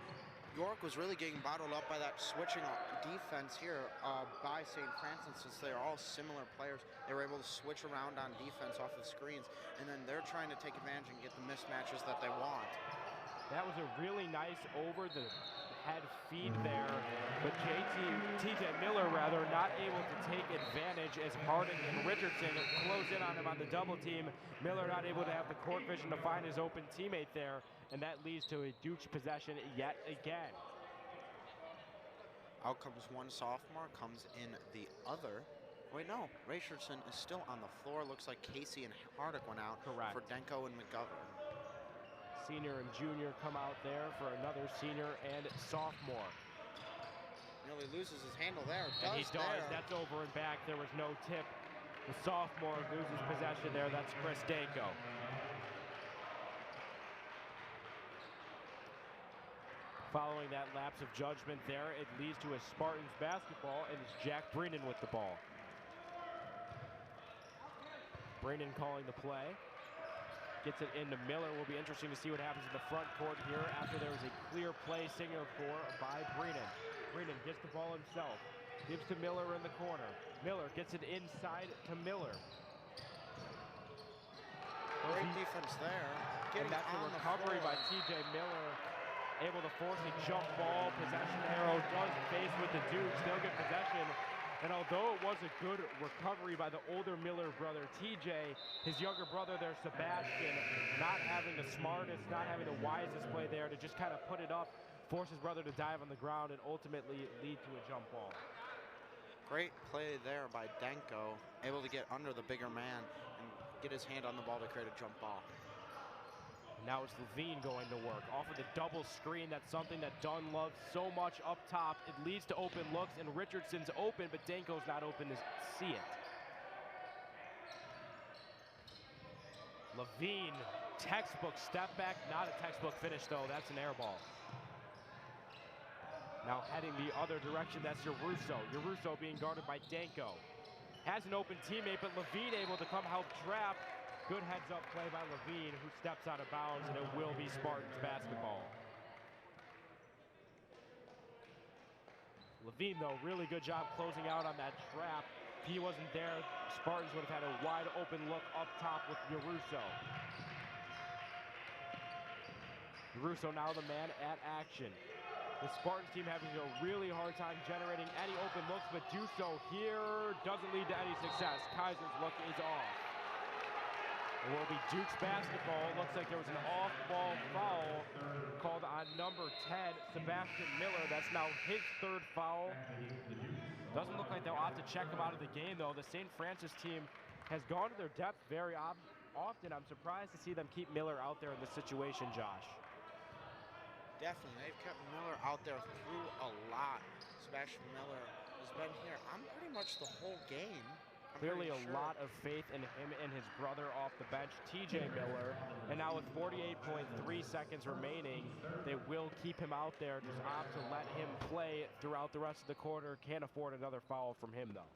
York was really getting bottled up by that switching defense here by St. Francis. Since they're all similar players, they were able to switch around on defense off the screens, and then they're trying to take advantage and get the mismatches that they want. That was a really nice over-the-head feed there, but TJ Miller, not able to take advantage as Hardick and Richardson close in on him on the double team. Miller not able to have the court vision to find his open teammate there, and that leads to a Duke's possession yet again. Out comes one sophomore, comes in the other. Wait, no, Richardson is still on the floor. Looks like Casey and Hardick went out. Correct. For Denko and McGovern. Senior and junior come out there for another senior and sophomore. Nearly loses his handle there. And he does. That's over and back. There was no tip. The sophomore loses possession there. That's Chris Danko. Following that lapse of judgment there, it leads to a Spartans basketball, and it's Jack Brennan with the ball. Brennan calling the play. Gets it into Miller. Will be interesting to see what happens in the front court here after there was a clear play signaled for by Brennan. Brennan gets the ball himself. Gives to Miller in the corner. Miller gets it inside to Miller. Great defense there. And that's a recovery by TJ Miller. Able to force a jump ball. Possession arrow does face with the Dukes. They'll get possession. And although it was a good recovery by the older Miller brother, TJ, his younger brother there, Sebastian, not having the smartest, not having the wisest play there to just kind of put it up, force his brother to dive on the ground, and ultimately lead to a jump ball. Great play there by Denko, able to get under the bigger man and get his hand on the ball to create a jump ball. Now it's Levine going to work. Off of the double screen, that's something that Dunn loves so much up top. It leads to open looks, and Richardson's open, but Danko's not open to see it. Levine, textbook step back, not a textbook finish though, that's an air ball. Now heading the other direction, that's Yaruso. Yaruso being guarded by Danko. Has an open teammate, but Levine able to come help trap. Good heads-up play by Levine, who steps out of bounds, and it will be Spartans basketball. Levine, though, really good job closing out on that trap. If he wasn't there, Spartans would have had a wide-open look up top with Yaruso. Yaruso now the man at action. The Spartans team having a really hard time generating any open looks, but do so here doesn't lead to any success. Kaiser's look is off. It will be Duke's basketball. Looks like there was an off-ball foul called on number 10, Sebastian Miller. That's now his third foul. Doesn't look like they'll have to check him out of the game, though. The St. Francis team has gone to their depth very often. I'm surprised to see them keep Miller out there in this situation, Josh. Definitely. They've kept Miller out there through a lot. Sebastian Miller has been here pretty much the whole game. Clearly a lot of faith in him and his brother off the bench, TJ Miller. And now with 48.3 seconds remaining, they will keep him out there, just opt to let him play throughout the rest of the quarter. Can't afford another foul from him, though.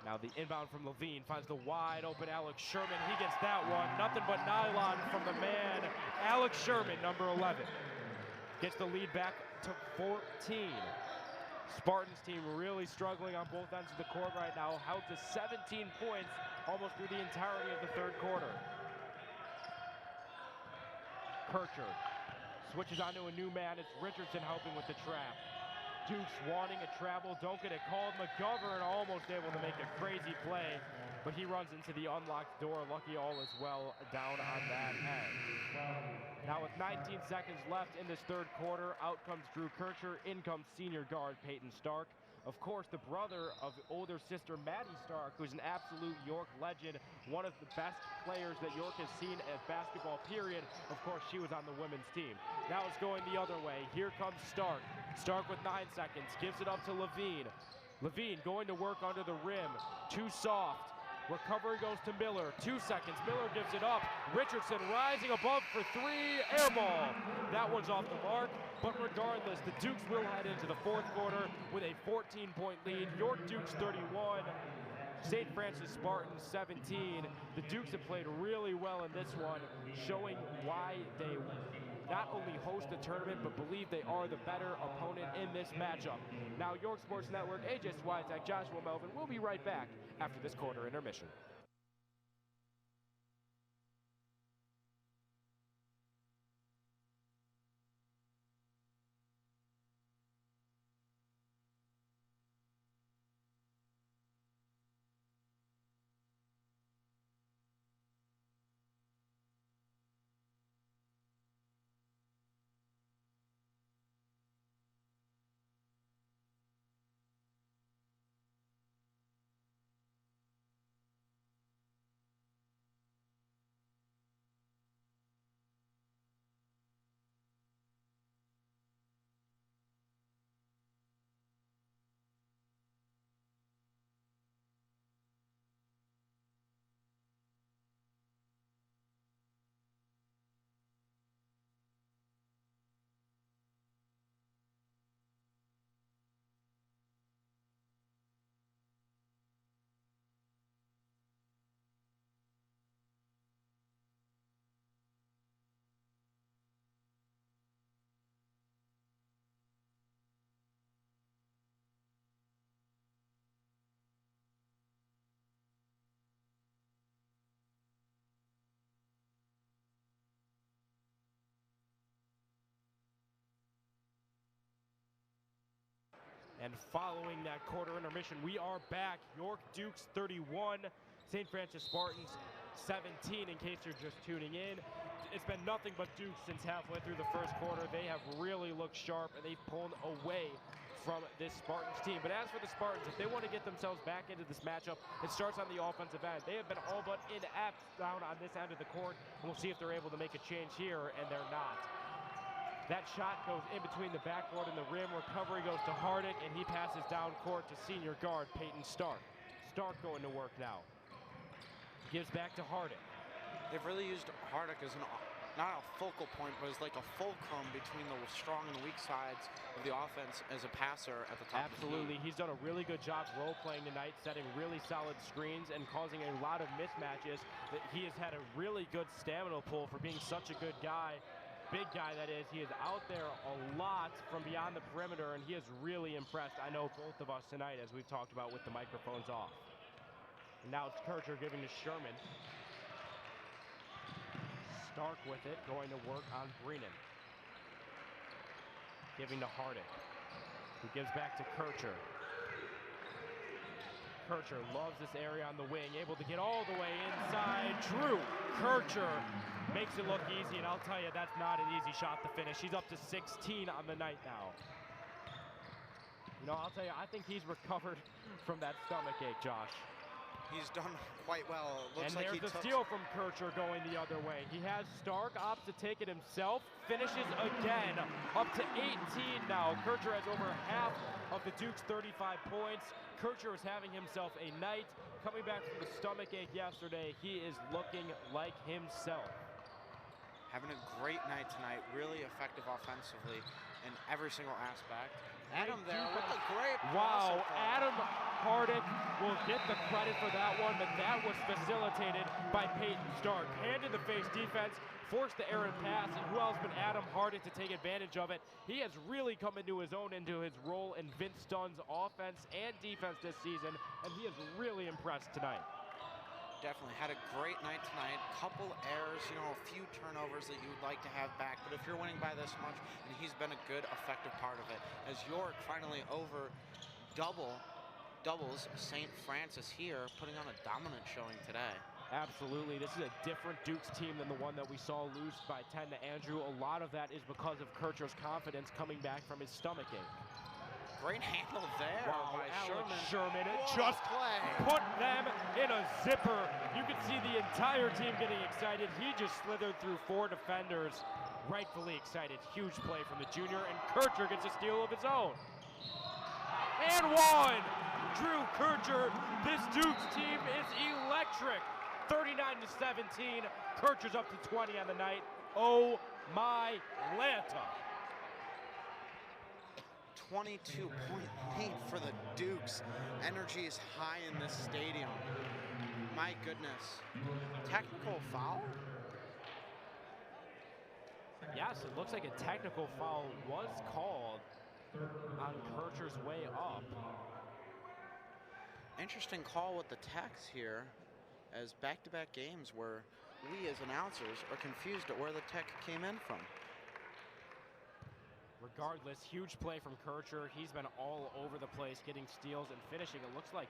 Now the inbound from Levine finds the wide open Alex Sherman. He gets that one. Nothing but nylon from the man, Alex Sherman, number 11. Gets the lead back to 14. Spartans team really struggling on both ends of the court right now. Held to 17 points almost through the entirety of the third quarter. Kircher switches onto a new man. It's Richardson helping with the trap. Dukes wanting a travel, don't get it called. McGovern almost able to make a crazy play, but he runs into the unlocked door. Lucky all is well down on that end. Now with 19 seconds left in this third quarter, out comes Drew Kircher, in comes senior guard Peyton Stark. Of course, the brother of older sister Maddie Stark, who's an absolute York legend, one of the best players that York has seen at basketball, period. Of course, she was on the women's team. Now it's going the other way. Here comes Stark. Stark with 9 seconds, gives it up to Levine. Levine going to work under the rim. Too soft. Recovery goes to Miller. 2 seconds. Miller gives it up. Richardson rising above for three. Air ball. That one's off the mark. But regardless, the Dukes will head into the fourth quarter with a 14-point lead. York Dukes 31. St. Francis Spartans 17. The Dukes have played really well in this one, showing why they not only host the tournament, but believe they are the better opponent in this matchup. Now, York Sports Network, AJ Swiatek, Joshua Melvin, will be right back after this quarter intermission. And following that quarter intermission, we are back. York Dukes 31, St. Francis Spartans 17, in case you're just tuning in. It's been nothing but Dukes since halfway through the first quarter. They have really looked sharp, and they've pulled away from this Spartans team. But as for the Spartans, if they want to get themselves back into this matchup, it starts on the offensive end. They have been all but inept down on this end of the court, and we'll see if they're able to make a change here, and they're not. That shot goes in between the backboard and the rim. Recovery goes to Hardick, and he passes down court to senior guard Peyton Stark. Stark going to work now. Gives back to Hardick. They've really used Hardick as not a focal point, but as like a fulcrum between the strong and weak sides of the offense as a passer at the top. Absolutely. Of the He's done a really good job role-playing tonight, setting really solid screens and causing a lot of mismatches. He has had a really good stamina pull for being such a good guy. Big guy, that is. He is out there a lot from beyond the perimeter, and he has really impressed, I know, both of us tonight, as we've talked about with the microphones off. And now it's Kircher giving to Sherman. Stark with it, going to work on Brennan. Giving to Hardick, who gives back to Kircher. Kircher loves this area on the wing, able to get all the way inside. Drew Kircher makes it look easy, and I'll tell you, that's not an easy shot to finish. He's up to 16 on the night now. You know, I'll tell you, I think he's recovered from that stomach ache, Josh. He's done quite well. It looks and like there's the steal from Kircher going the other way. He has Stark, opts to take it himself, finishes again, up to 18 now. Kircher has over half of the Dukes' 35 points. Kircher is having himself a night. Coming back from the stomach ache yesterday, he is looking like himself. Having a great night tonight, really effective offensively in every single aspect. Adam there with a great wow, Adam Hardick will get the credit for that one, but that was facilitated by Peyton Stark. Hand-in-the-face defense, forced the errant pass, and who else but Adam Hardick to take advantage of it. He has really come into his own, into his role in Vince Dunn's offense and defense this season, and he has really impressed tonight. Definitely had a great night tonight. Couple errors, you know, a few turnovers that you would like to have back. But if you're winning by this much, and he's been a good, effective part of it. As York finally doubles St. Francis here, putting on a dominant showing today. Absolutely. This is a different Dukes team than the one that we saw lose by 10 to Andrew. A lot of that is because of Kircher's confidence coming back from his stomach ache. Great handle there by Sherman. It just put them in a zipper. You could see the entire team getting excited. He just slithered through 4 defenders. Rightfully excited. Huge play from the junior, and Kircher gets a steal of his own. And one! Drew Kircher. This Dukes team is electric. 39-17. Kircher's up to 20 on the night. Oh my Lanta. 22-point lead for the Dukes. Energy is high in this stadium. My goodness. Technical foul? Yes, it looks like a technical foul was called on Kircher's way up. Interesting call with the techs here, as back-to-back games where we as announcers are confused at where the tech came in from. Regardless, huge play from Kircher. He's been all over the place, getting steals and finishing. It looks like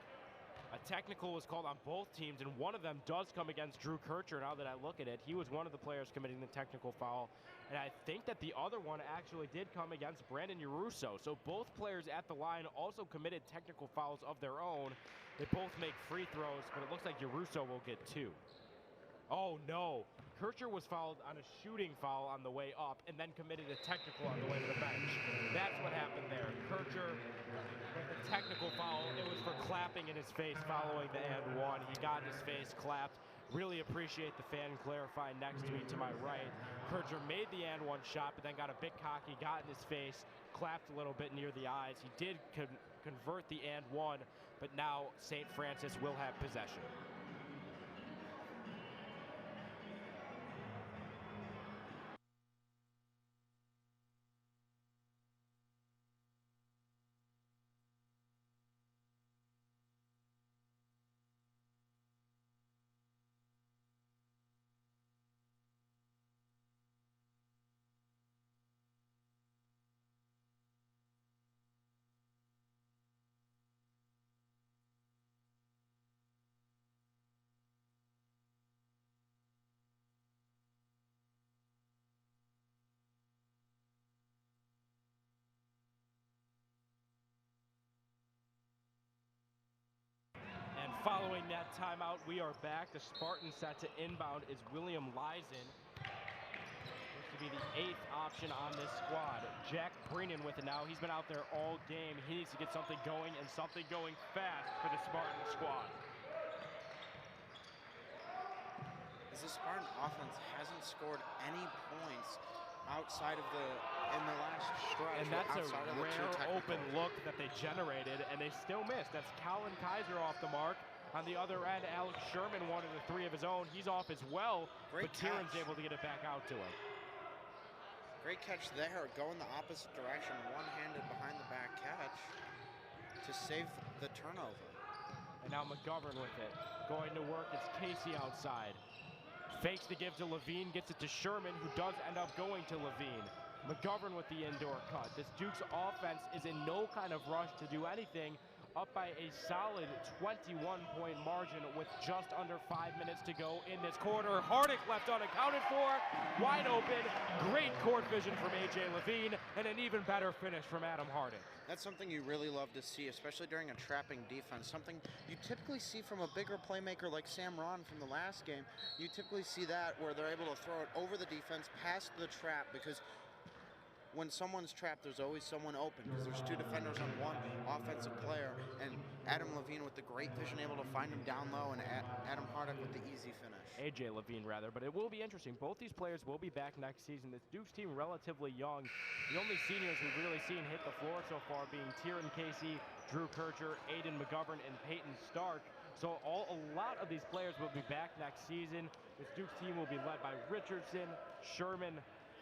a technical was called on both teams, and one of them does come against Drew Kircher. Now that I look at it, he was one of the players committing the technical foul, and I think that the other one actually did come against Brandon Yarusso. So both players at the line also committed technical fouls of their own. They both make free throws, but it looks like Yarusso will get 2. Oh no, Kircher was fouled on a shooting foul on the way up and then committed a technical on the way to the bench. That's what happened there. Kircher with a technical foul. It was for clapping in his face following the and one. He got his face clapped. Really appreciate the fan clarifying next to me to my right. Kircher made the and one shot, but then got a bit cocky, got in his face, clapped a little bit near the eyes. He did convert the and one, but now St. Francis will have possession. Following that timeout, we are back. The Spartan set to inbound is William Lisen. Looks to be the 8th option on this squad. Jack Brennan with it now. He's been out there all game. He needs to get something going, and something going fast for the Spartan squad. As the Spartan offense hasn't scored any points outside of in the last stretch. And that's a rare open look that they generated, and they still missed. That's Colin Kaiser off the mark. On the other end, Alex Sherman wanted a 3 of his own. He's off as well, but Tieran's able to get it back out to him. Great catch there, going the opposite direction, one-handed behind the back catch to save the turnover. And now McGovern with it. Going to work, it's Casey outside. Fakes the give to Levine, gets it to Sherman, who does end up going to Levine. McGovern with the indoor cut. This Duke's offense is in no kind of rush to do anything, up by a solid 21-point margin with just under 5 minutes to go in this quarter. Hardick left unaccounted for, wide open, great court vision from A.J. Levine, and an even better finish from Adam Hardick. That's something you really love to see, especially during a trapping defense. Something you typically see from a bigger playmaker like Sam Ron from the last game. You typically see that where they're able to throw it over the defense, past the trap, because when someone's trapped, there's always someone open because there's 2 defenders on one offensive player, and Adam Levine with the great vision able to find him down low, and Adam Hardick with the easy finish. A.J. Levine, rather, but it will be interesting. Both these players will be back next season. This Dukes team relatively young. The only seniors we've really seen hit the floor so far being Tieran Casey, Drew Kircher, Aiden McGovern, and Peyton Stark. So a lot of these players will be back next season. This Dukes team will be led by Richardson, Sherman,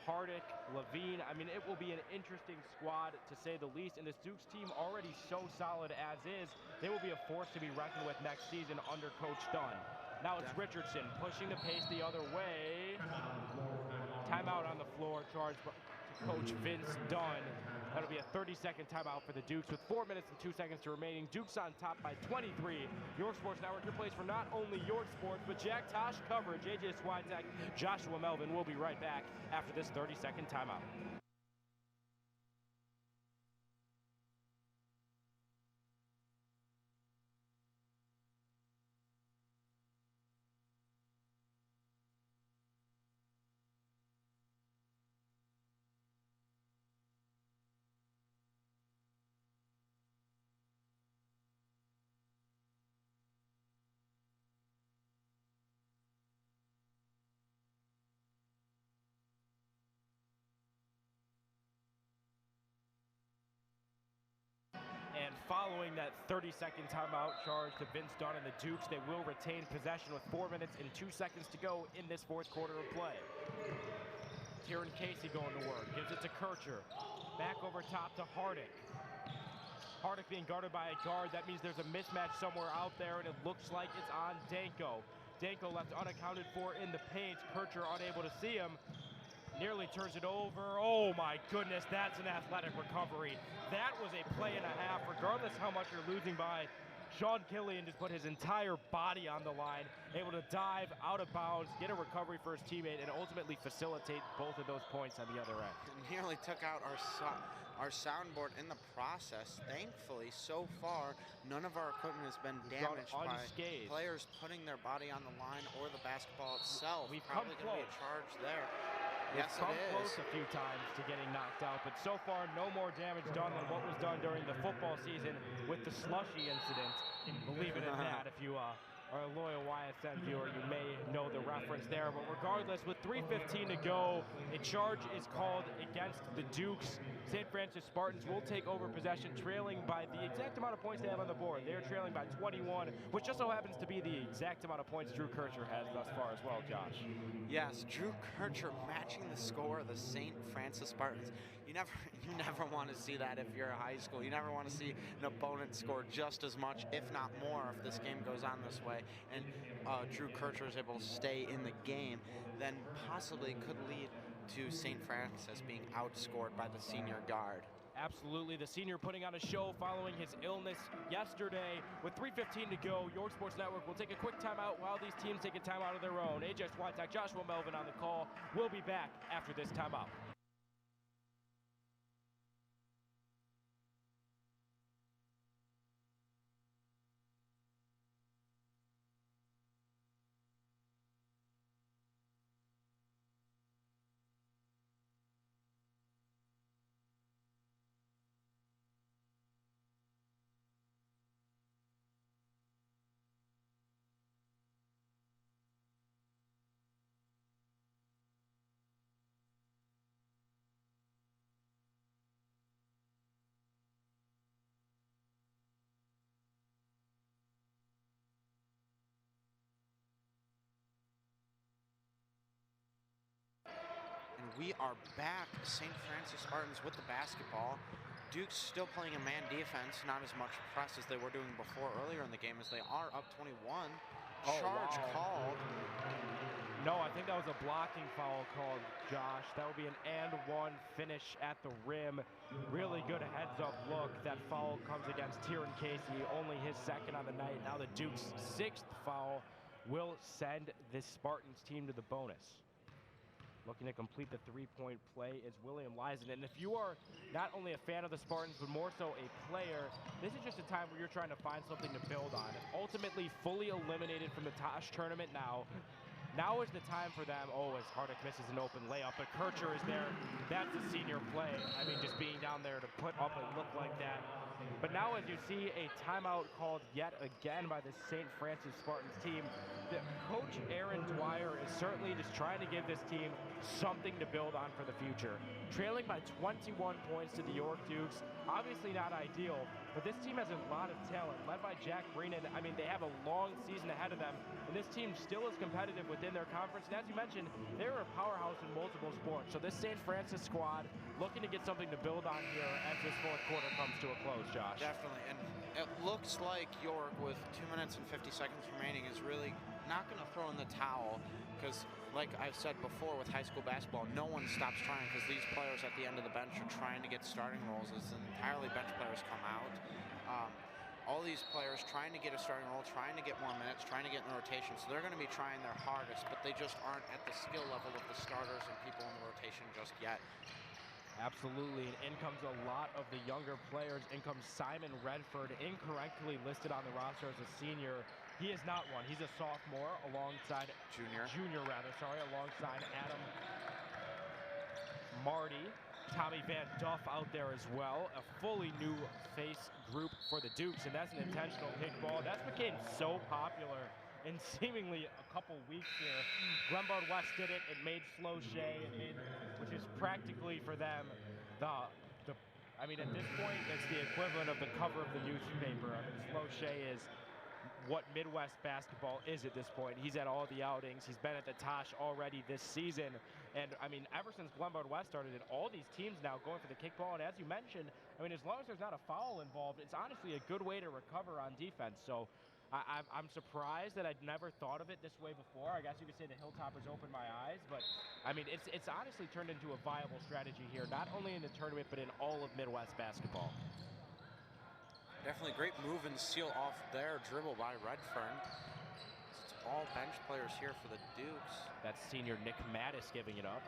Hardick, Levine. I mean, it will be an interesting squad to say the least, and this Dukes team already so solid as is, they will be a force to be reckoned with next season under Coach Dunn. Now it's Richardson pushing the pace the other way. Timeout on the floor, charged by Coach Vince Dunn. That'll be a 30-second timeout for the Dukes with 4 minutes and 2 seconds remaining. Dukes on top by 23. York Sports Network, your place for not only York Sports, but Jack Tosh coverage. AJ Switek, Joshua Melvin will be right back after this 30-second timeout. 30-second timeout charge to Vince Dunn and the Dukes. They will retain possession with 4 minutes and 2 seconds to go in this fourth quarter of play. Kieran Casey going to work, gives it to Kircher. Back over top to Hardick. Hardick being guarded by a guard. That means there's a mismatch somewhere out there, and it looks like it's on Danko. Danko left unaccounted for in the paint. Kircher unable to see him. Nearly turns it over. Oh my goodness, that's an athletic recovery. That was a play and a half. Regardless how much you're losing by, Sean Killian just put his entire body on the line, able to dive out of bounds, get a recovery for his teammate, and ultimately facilitate both of those points on the other end. Nearly took out our soundboard in the process. Thankfully, so far, none of our equipment has been damaged by players putting their body on the line or the basketball itself. We've probably come going to be a charge there. We've Yes, come it is. close a few times to getting knocked out, but so far no more damage done than what was done during the football season with the slushy incident. Believe it or not, if you are a loyal YSN viewer, you may know the reference there. But regardless, with 3:15 to go, a charge is called against the Dukes. St. Francis Spartans will take over possession, trailing by the exact amount of points they have on the board. They're trailing by 21, which just so happens to be the exact amount of points Drew Kircher has thus far as well, Josh. Yes, Drew Kircher matching the score of the St. Francis Spartans. You never want to see that if you're a high school. You never want to see an opponent score just as much, if not more, if this game goes on this way. And Drew Kircher is able to stay in the game, then possibly could lead to St. Francis being outscored by the senior guard. Absolutely, the senior putting on a show following his illness yesterday. With 3:15 to go, York Sports Network will take a quick timeout while these teams take a timeout of their own. AJ Swantek, Joshua Melvin on the call. We'll be back after this timeout. We are back, St. Francis Spartans with the basketball. Duke's still playing a man defense, not as much press as they were doing before earlier in the game, as they are up 21. Charge called. No, I think that was a blocking foul called, Josh. That would be an and-one finish at the rim. Really good heads-up look. That foul comes against Kieran Casey, only his second on the night. Now the Duke's sixth foul will send this Spartans team to the bonus. Looking to complete the three-point play is William Leisen. And if you are not only a fan of the Spartans, but more so a player, this is just a time where you're trying to find something to build on. Ultimately fully eliminated from the Tosh tournament now. Now is the time for them. Oh, as Hardick misses an open layup, but Kircher is there. That's a senior play. I mean, just being down there to put up a look like that. But now as you see a timeout called yet again by the St. Francis Spartans team, Coach Aaron Dwyer is certainly just trying to give this team something to build on for the future. Trailing by 21 points to the York Dukes, obviously not ideal, but this team has a lot of talent, led by Jack Greenan. I mean, they have a long season ahead of them, and this team still is competitive within their conference. And as you mentioned, they're a powerhouse in multiple sports. So this St. Francis squad looking to get something to build on here as this fourth quarter comes to a close, Josh. Definitely, and it looks like York, with 2 minutes and 50 seconds remaining, is really not going to throw in the towel, because like I've said before with high school basketball, no one stops trying, because these players at the end of the bench are trying to get starting roles as entirely bench players come out. All these players trying to get a starting role, trying to get more minutes, trying to get in the rotation, so they're going to be trying their hardest, but they just aren't at the skill level of the starters and people in the rotation just yet. Absolutely, and in comes a lot of the younger players. In comes Simon Redford, incorrectly listed on the roster as a senior. He is not one. He's a sophomore alongside alongside Adam Marty. Tommy Van Duff out there as well. A fully new face group for the Dukes, and that's an intentional pick ball. That's became so popular in seemingly a couple weeks here. Glenbard West did it. It made Slow Shea, which is practically for them the I mean, at this point, it's the equivalent of the cover of the newspaper. I mean, Sloche is what Midwest basketball is at this point. He's at all the outings. He's been at the Tosh already this season. And, I mean, ever since Glenbard West started, and all these teams now going for the kickball. And as you mentioned, I mean, as long as there's not a foul involved, it's honestly a good way to recover on defense. So I'm surprised that I'd never thought of it this way before. I guess you could say the Hilltoppers opened my eyes. But, I mean, it's honestly turned into a viable strategy here, not only in the tournament, but in all of Midwest basketball. Definitely great move and seal off there, dribble by Redfern. It's all bench players here for the Dukes. That's senior Nick Mattis giving it up.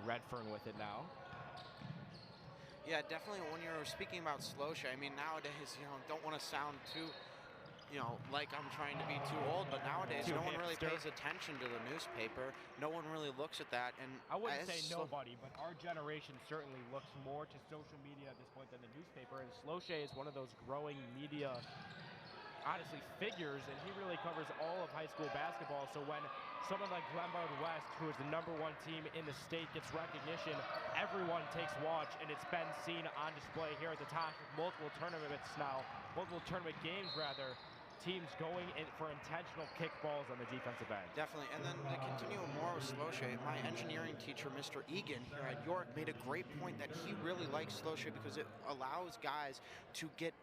Redfern with it now. Yeah, definitely when you're speaking about Sloche, I mean, nowadays, don't want to sound too, like I'm trying to be too old, but nowadays no one really pays attention to the newspaper. No one really looks at that. And I wouldn't say nobody, but our generation certainly looks more to social media at this point than the newspaper. And Sloche is one of those growing media, honestly, figures, and he really covers all of high school basketball. So when someone like Glenbard West, who is the #1 team in the state, gets recognition, everyone takes watch, and it's been seen on display here at the Tosh with multiple tournament games rather. Teams going in for intentional kickballs on the defensive end. Definitely, and then to continue more with Sloche, my engineering teacher, Mr. Egan, here at York, made a great point that he really likes Sloche because it allows guys to get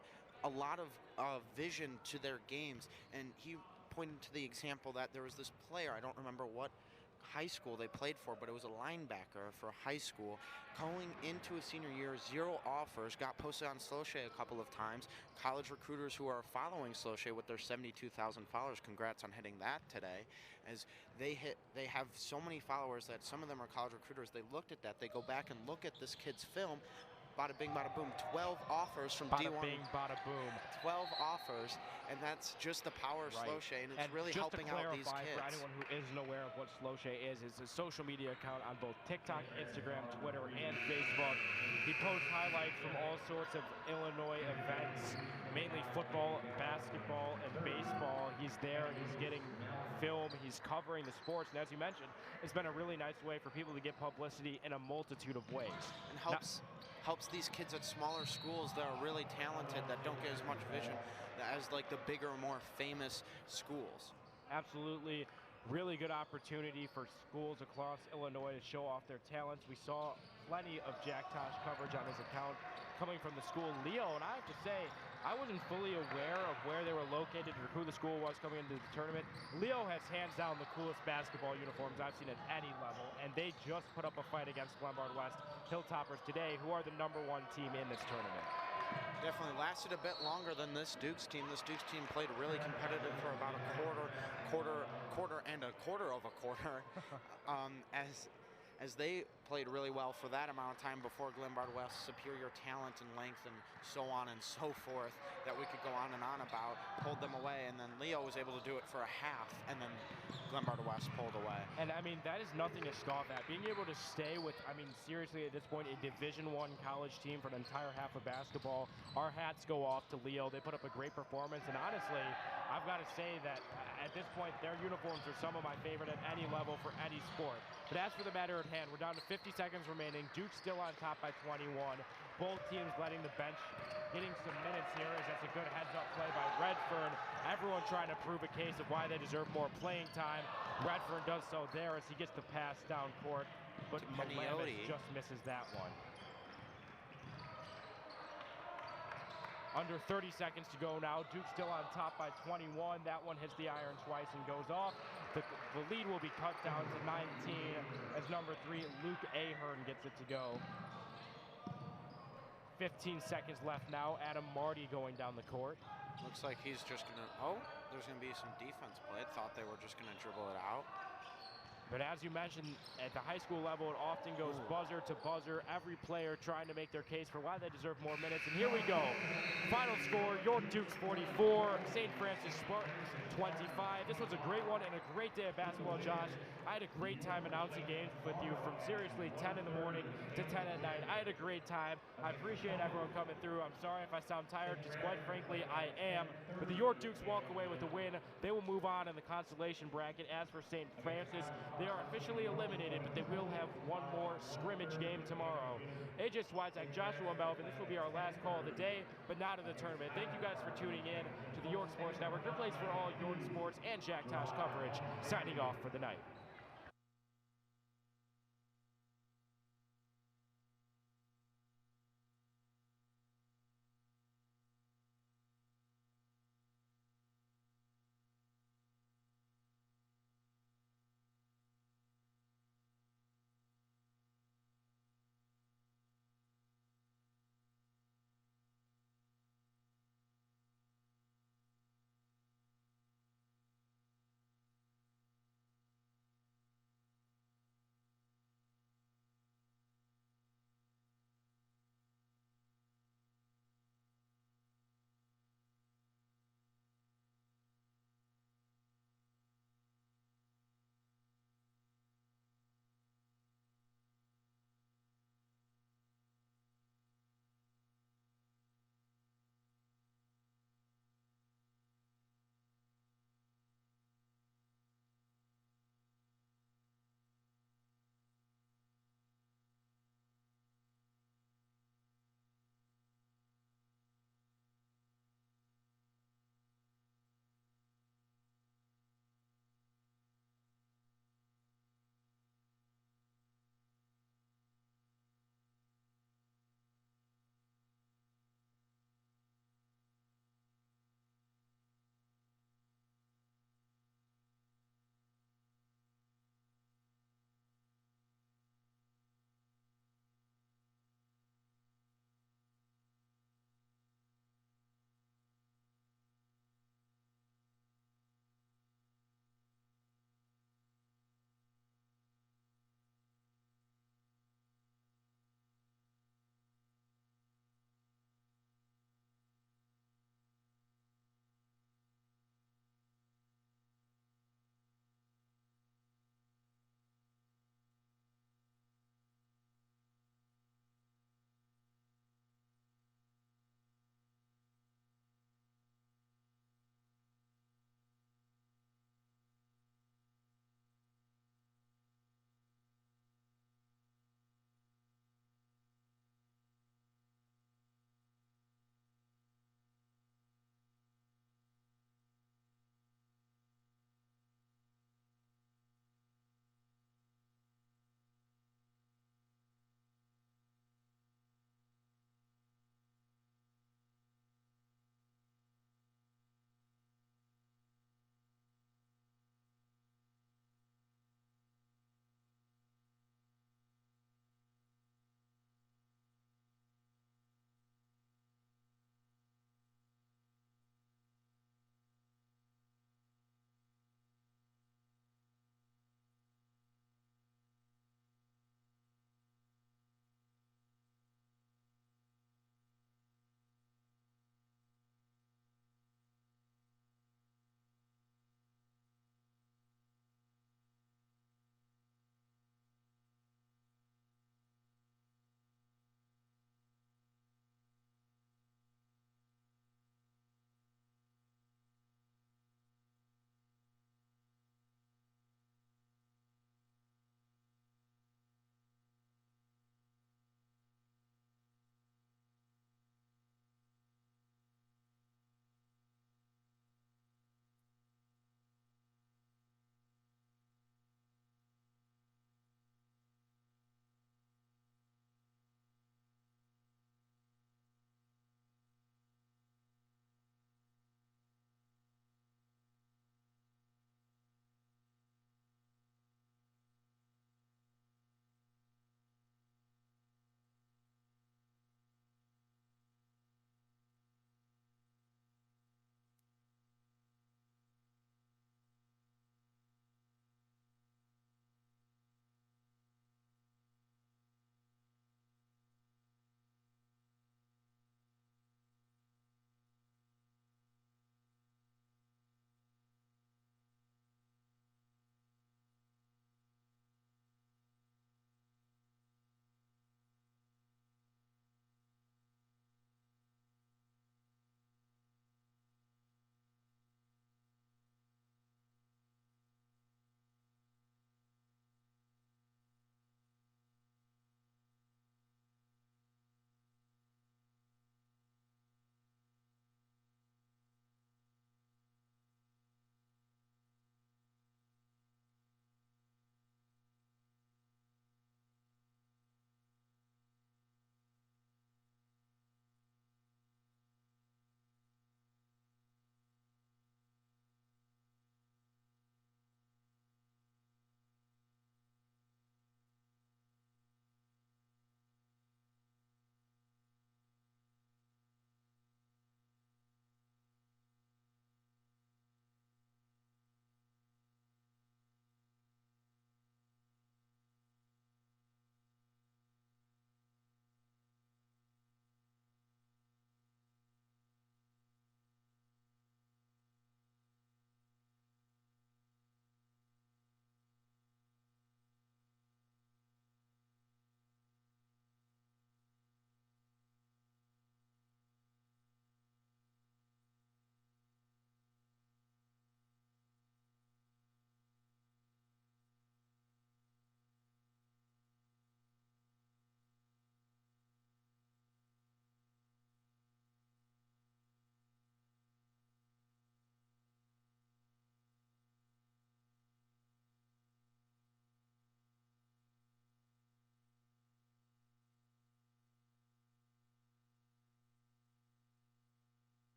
a lot of vision to their games. And he pointed to the example that there was this player, I don't remember what high school they played for, but it was a linebacker for high school. Going into his senior year, 0 offers, got posted on Sloche a couple of times. College recruiters who are following Sloche with their 72,000 followers, congrats on hitting that today, as they have so many followers that some of them are college recruiters. They looked at that, they go back and look at this kid's film. Bada bing, bada boom. 12 offers from bada D1. Bing, bada boom. 12 offers, and that's just the power of Sloche, and it's really helping out these kids. For anyone who isn't aware of what Sloche is, it's a social media account on both TikTok, Instagram, Twitter, and Facebook. He posts highlights from all sorts of Illinois events, mainly football, basketball, and baseball. He's there, he's getting film, he's covering the sports, and as you mentioned, it's been a really nice way for people to get publicity in a multitude of ways. And helps these kids at smaller schools that are really talented, that don't get as much vision as like the bigger, more famous schools. Absolutely. Really good opportunity for schools across Illinois to show off their talents. We saw plenty of Jack Tosh coverage on his account coming from the school Leo, and I have to say, I wasn't fully aware of where they were located or who the school was coming into the tournament. Leo has hands down the coolest basketball uniforms I've seen at any level, and they just put up a fight against Glenbard West Hilltoppers today, who are the #1 team in this tournament. Definitely lasted a bit longer than this Dukes team. This Dukes team played really competitive for about a quarter and a quarter of a quarter, as they played really well for that amount of time before Glenbard West's superior talent and length and so on and so forth that we could go on and on about pulled them away, and then Leo was able to do it for a half, and then Glenbard West pulled away. And I mean, that is nothing to scoff at. Being able to stay with, I mean, seriously at this point, a Division I college team for an entire half of basketball, our hats go off to Leo. They put up a great performance, and honestly, I've got to say that at this point, their uniforms are some of my favorite at any level for any sport. But as for the matter at hand, we're down to 50 seconds remaining. Duke's still on top by 21. Both teams letting the bench getting some minutes here, as that's a good heads-up play by Redfern. Everyone trying to prove a case of why they deserve more playing time. Redfern does so there as he gets the pass down court, but Malamis just misses that one. Under 30 seconds to go now. Duke's still on top by 21. That one hits the iron twice and goes off. The lead will be cut down to 19 as #3, Luke Ahern, gets it to go. 15 seconds left now. Adam Marty going down the court. Looks like he's just going to, there's going to be some defense play. I thought they were just going to dribble it out. But as you mentioned, at the high school level, it often goes buzzer to buzzer. Every player trying to make their case for why they deserve more minutes. And here we go. Final score, York Dukes 44, St. Francis Spartans 25. This was a great one and a great day of basketball, Josh. I had a great time announcing games with you from seriously 10 in the morning to 10 at night. I had a great time. I appreciate everyone coming through. I'm sorry if I sound tired, because quite frankly, I am. But the York Dukes walk away with the win. They will move on in the consolation bracket. As for St. Francis, They are officially eliminated, but they will have one more scrimmage game tomorrow. AJ Swiatek, Joshua Melvin, this will be our last call of the day, but not of the tournament. Thank you guys for tuning in to the York Sports Network, your place for all York sports and Jack Tosh coverage. Signing off for the night.